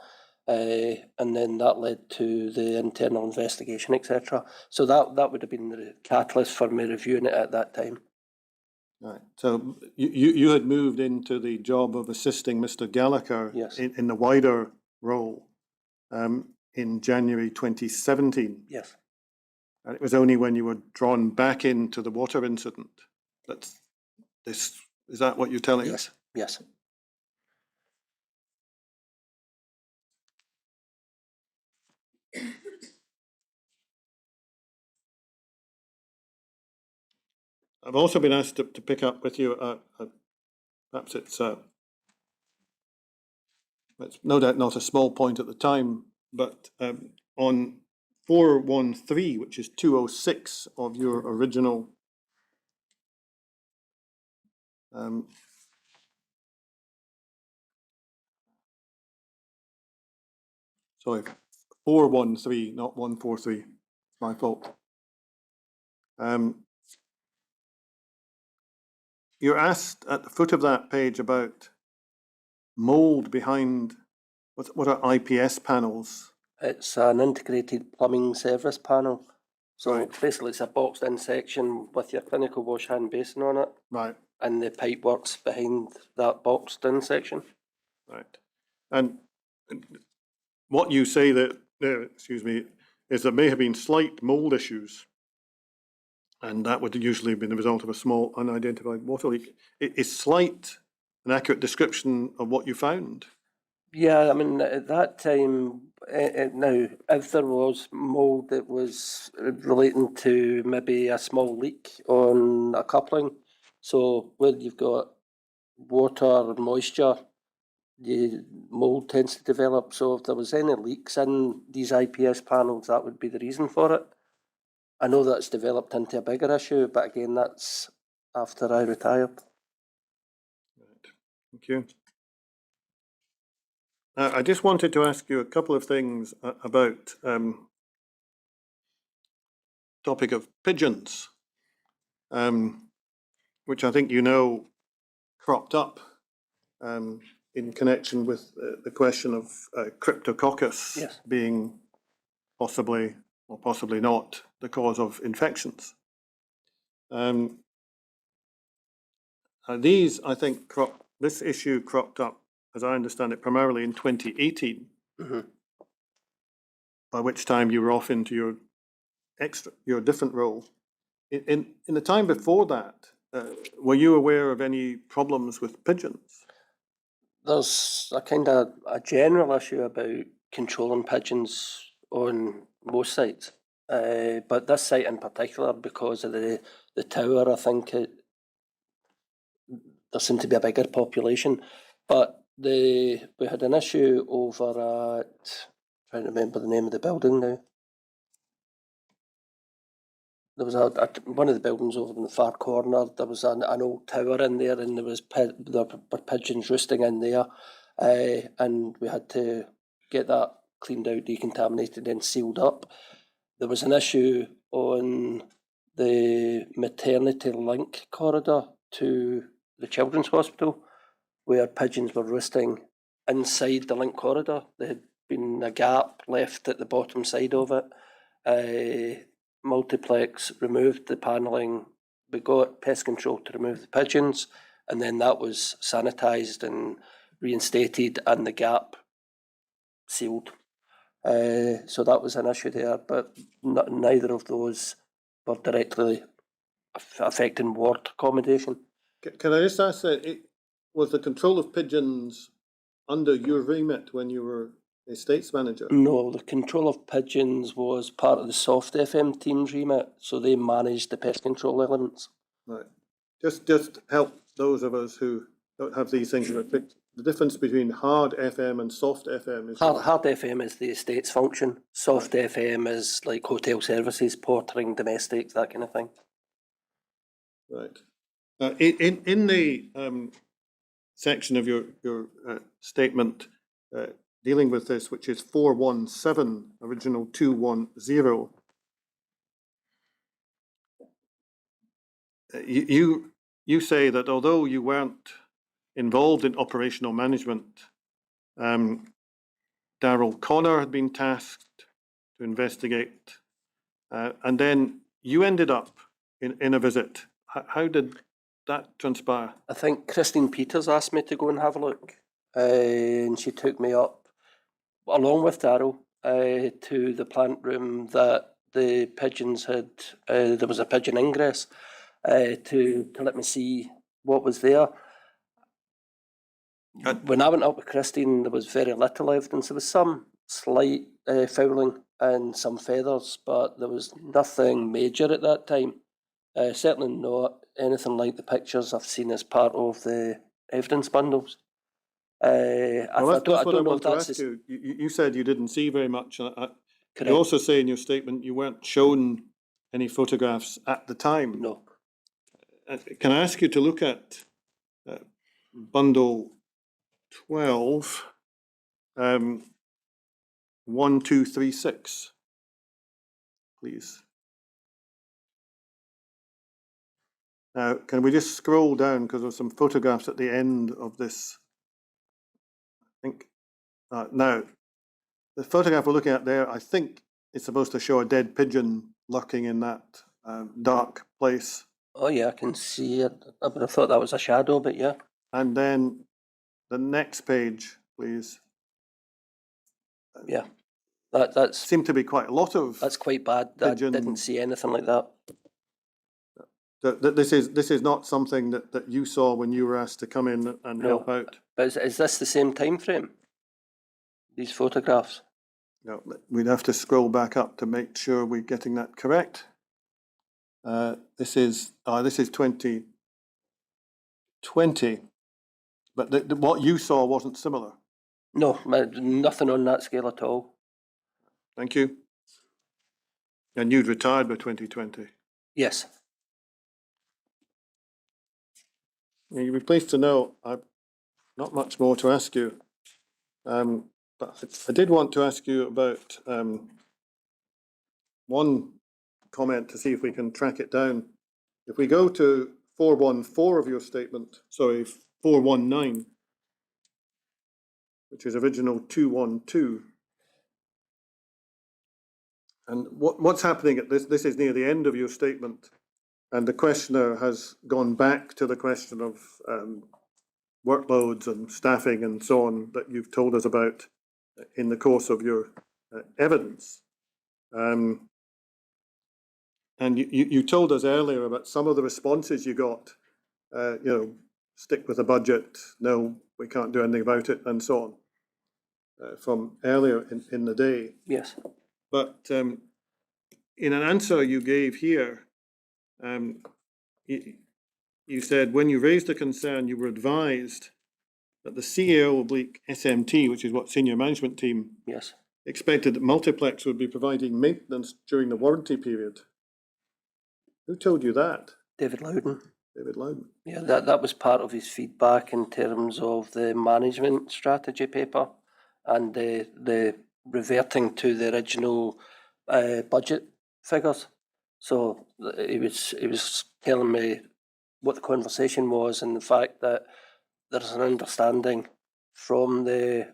And then that led to the internal investigation, etc. So that would have been the catalyst for me reviewing it at that time. Right. So you had moved into the job of assisting Mr. Gallagher, Yes. in the wider role in January 2017. Yes. And it was only when you were drawn back into the water incident that this, is that what you're telling us? Yes. I've also been asked to pick up with you, perhaps it's no doubt not a small point at the time, but on 413, which is 206 of your original sorry, 413, not 143, my fault. You're asked at the foot of that page about mold behind, what are IPS panels? It's an integrated plumbing service panel. So Right. basically it's a boxed in section with your clinical wash hand basin on it, Right, and the pipe works behind that boxed in section. right. And what you say that, excuse me, is there may have been slight mold issues, and that would usually have been the result of a small unidentified water leak. Is slight an accurate description of what you found? Yeah, I mean, at that time, now, if there was mould that was relating to maybe a small leak on a coupling, so where you've got water or moisture, the mould tends to develop. So if there was any leaks in these IPS panels, that would be the reason for it. I know that's developed into a bigger issue, but again, that's after I retired. Right. Thank you. I just wanted to ask you a couple of things about topic of pigeons, which I think you know cropped up in connection with the question of Cryptococcus Yes. being possibly or possibly not the cause of infections. These, I think, this issue cropped up, as I understand it, primarily in 2018, by which time you were off into your different role. In the time before that, were you aware of any problems with pigeons? There's a kind of a general issue about controlling pigeons on most sites, but this site in particular, because of the tower, I think there seemed to be a bigger population. But we had an issue over at, trying to remember the name of the building now. There was one of the buildings over in the far corner. There was an old tower in there, and there were pigeons roosting in there, and we had to get that cleaned out, decontaminated, then sealed up. There was an issue on the maternity link corridor to the children's hospital where pigeons were roosting inside the link corridor. There had been a gap left at the bottom side of it. Multiplex removed the panelling. We got pest control to remove the pigeons, and then that was sanitised and reinstated and the gap sealed. So that was an issue there, but neither of those were directly affecting ward accommodation. Can I just ask that, was the control of pigeons under your remit when you were estates manager? No, the control of pigeons was part of the soft FM team's remit, so they managed the pest control elements. Right. Just help those of us who don't have these things. The difference between hard FM and soft FM is... Hard FM is the estates function. Soft FM is like hotel services, portering, domestics, that kind of thing. Right. In the section of your statement dealing with this, which is 417, original 210, you say that although you weren't involved in operational management, Darrell Connor had been tasked to investigate, and then you ended up in a visit. How did that transpire? I think Christine Peters asked me to go and have a look, and she took me up, along with Darrell, to the plant room that the pigeons had. There was a pigeon ingress to let me see what was there. When I went up with Christine, there was very little evidence. There was some slight fouling and some feathers, but there was nothing major at that time. Certainly not anything like the pictures I've seen as part of the evidence bundles. Well, that's what I want to ask you. You said you didn't see very much. You also say in your statement you weren't shown any photographs at the time. No. Can I ask you to look at bundle 12, 1236, please? Now, can we just scroll down because there's some photographs at the end of this? I think now the photograph we're looking at there, I think it's supposed to show a dead pigeon lurking in that dark place. Oh yeah, I can see it. I would have thought that was a shadow, but yeah. And then the next page, please. Yeah, that's seemed to be quite a lot of. That's quite bad. I didn't see anything like that. This is not something that you saw when you were asked to come in and help out. But is this the same time frame? These photographs? No, we'd have to scroll back up to make sure we're getting that correct. This is 2020, but what you saw wasn't similar. No, nothing on that scale at all. Thank you. And you'd retired by 2020? Yes. You'd be pleased to know I've not much more to ask you. But I did want to ask you about one comment to see if we can track it down. If we go to 414 of your statement, sorry, 419, which is original 212. And what's happening at this is near the end of your statement, and the questioner has gone back to the question of workloads and staffing and so on that you've told us about in the course of your evidence. And you told us earlier about some of the responses you got, stick with the budget, no, we can't do anything about it, and so on, from earlier in the day. Yes. But in an answer you gave here, you said when you raised the concern, you were advised that the CEO/SMT, which is what senior management team, yes, expected that Multiplex would be providing maintenance during the warranty period. Who told you that? David Loudon. David Loudon. Yeah, that was part of his feedback in terms of the management strategy paper and the reverting to the original budget figures. So he was telling me what the conversation was and the fact that there's an understanding from the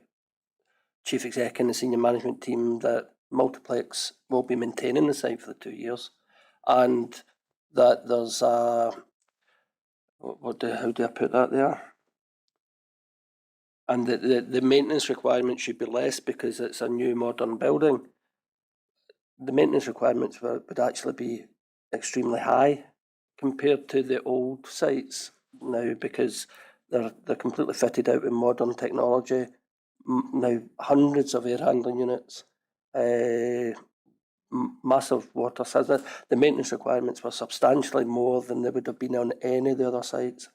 chief exec and the senior management team that Multiplex will be maintaining the site for the 2 years, and that there's a how do I put that there? And the maintenance requirement should be less because it's a new modern building. The maintenance requirements would actually be extremely high compared to the old sites now, because they're completely fitted out with modern technology. Now hundreds of air handling units, massive water systems. The maintenance requirements were substantially more than they would have been on any of the other sites.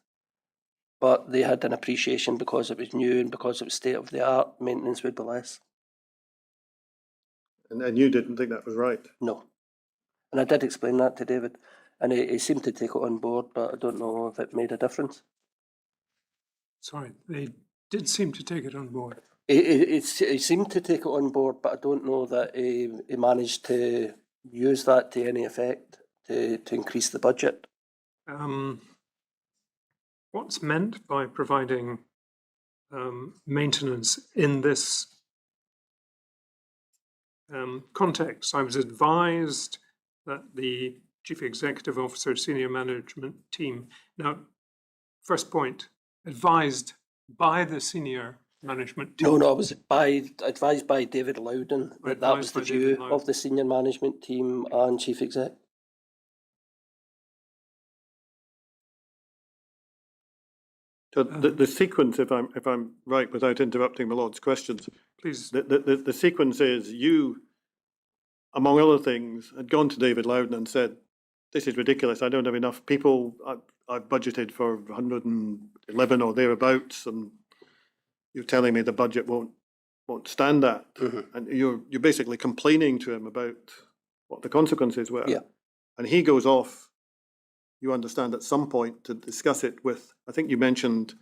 But they had an appreciation because it was new and because it was state of the art, maintenance would be less. And you didn't think that was right? No. And I did explain that to David, and he seemed to take it on board, but I don't know if it made a difference. Sorry, they did seem to take it on board. He seemed to take it on board, but I don't know that he managed to use that to any effect to increase the budget. What's meant by providing maintenance in this context? I was advised that the Chief Executive Officer, Senior Management Team, now, first point, advised by the Senior Management Team. No, I was advised by David Loudon that was the view of the Senior Management Team and Chief Exec. So the sequence, if I'm right, without interrupting my Lord's questions, please. The sequence is you, among other things, had gone to David Loudon and said, "This is ridiculous. I don't have enough people. I've budgeted for 111 or thereabouts, and you're telling me the budget won't stand that." Mm-hmm. And you're basically complaining to him about what the consequences were. Yeah. And he goes off, you understand, at some point to discuss it with, I think you mentioned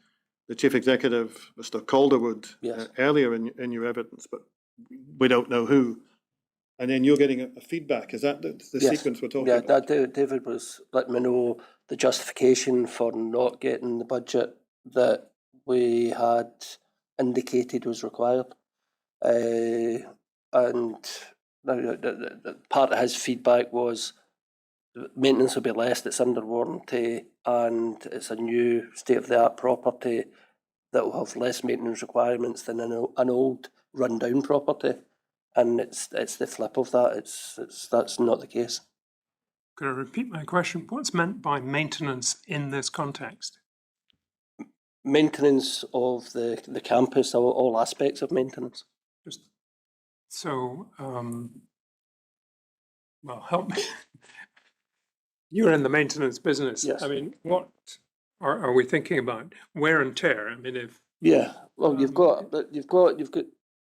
the Chief Executive, Mr. Calderwood, yes, earlier in your evidence, but we don't know who. And then you're getting a feedback. Is that the yes, sequence we're talking about? Yeah, David was letting me know the justification for not getting the budget that we had indicated was required. And the part of his feedback was maintenance will be less, it's under warranty, and it's a new state-of-the-art property that will have less maintenance requirements than an old run-down property. And it's the flip of that. That's not the case. Could I repeat my question? What's meant by maintenance in this context? Maintenance of the campus, all aspects of maintenance. Just so, well, help me. You're in the maintenance business. Yes. I mean, what are we thinking about? Wear and tear. I mean, if well, you've got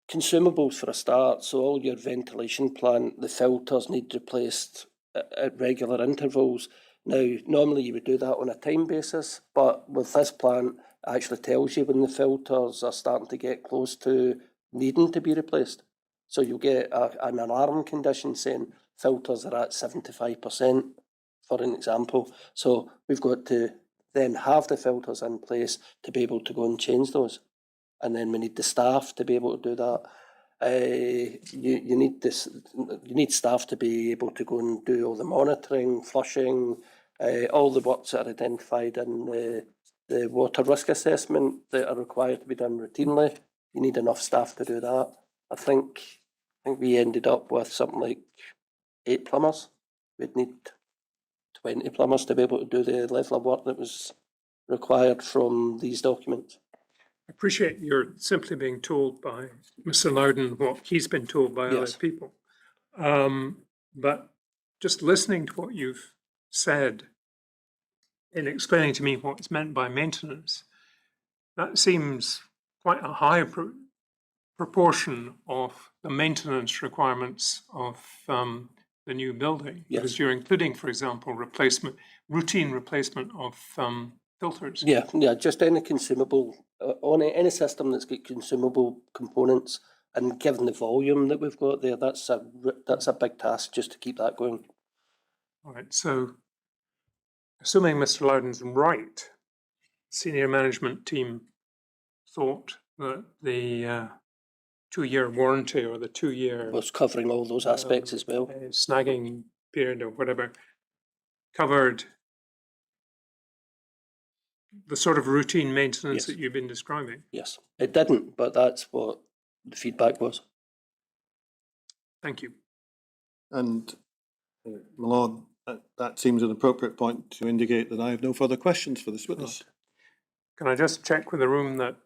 consumables for a start. So all your ventilation plant, the filters need replaced at regular intervals. Now, normally you would do that on a time basis, but with this plant, it actually tells you when the filters are starting to get close to needing to be replaced. So you'll get an alarm condition saying filters are at 75%, for an example. So we've got to then have the filters in place to be able to go and change those. And then we need the staff to be able to do that. You need staff to be able to go and do all the monitoring, flushing, all the works that are identified in the water risk assessment that are required to be done routinely. You need enough staff to do that. I think we ended up with something like 8 plumbers. We'd need 20 plumbers to be able to do the level of work that was required from these documents. I appreciate you're simply being told by Mr. Loudon what he's been told by Yes. other people. But just listening to what you've said in explaining to me what's meant by maintenance, that seems quite a high proportion of the maintenance requirements of the new building. Yes. Because you're including, for example, routine replacement of filters. Yeah, just any consumable, on any system that's got consumable components And given the volume that we've got there, that's a big task just to keep that going. All right, so assuming Mr. Loudon's right, senior management team thought that the 2-year warranty or the 2-year Was covering all those aspects as well. snagging period or whatever covered the sort of routine maintenance Yes. that you've been describing. Yes, it didn't, but that's what the feedback was. Thank you. And, my Lord, that seems an appropriate point to indicate that I have no further questions for this witness. Can I just check with the room that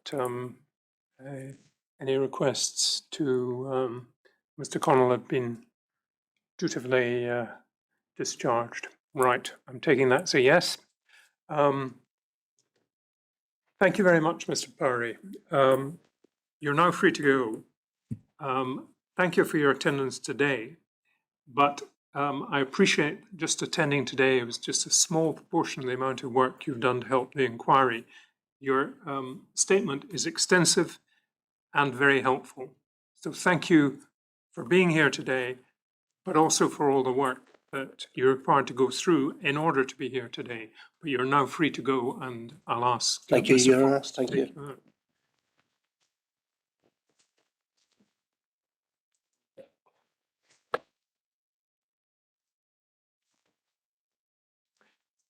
any requests to Mr. Connell have been dutifully discharged? Right, I'm taking that as a yes. Thank you very much, Mr. Powrie. You're now free to go. Thank you for your attendance today, but I appreciate just attending today. It was just a small proportion of the amount of work you've done to help the inquiry. Your statement is extensive and very helpful. So thank you for being here today, but also for all the work that you're required to go through in order to be here today. But you're now free to go, and I'll ask. Thank you, Mr. Your Honour. Fox to Thank you. take out.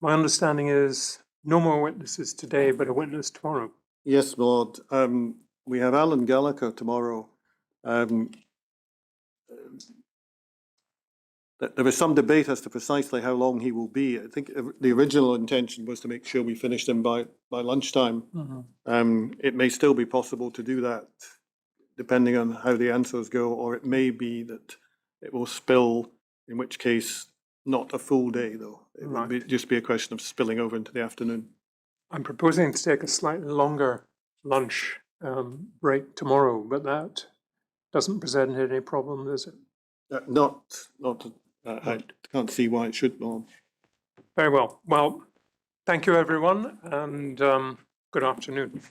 My understanding is no more witnesses today, but a witness tomorrow. Yes, my Lord. We have Alan Gallagher tomorrow. There is some debate as to precisely how long he will be. I think the original intention was to make sure we finished him by lunchtime. It may still be possible to do that, depending on how the answers go, or it may be that it will spill, in which case not a full day, though. It will just be a question of spilling over into the afternoon. I'm proposing to take a slightly longer lunch break tomorrow, but that doesn't present any problem, does it? I can't see why it should, Lord. Very well. Well, thank you, everyone, and good afternoon.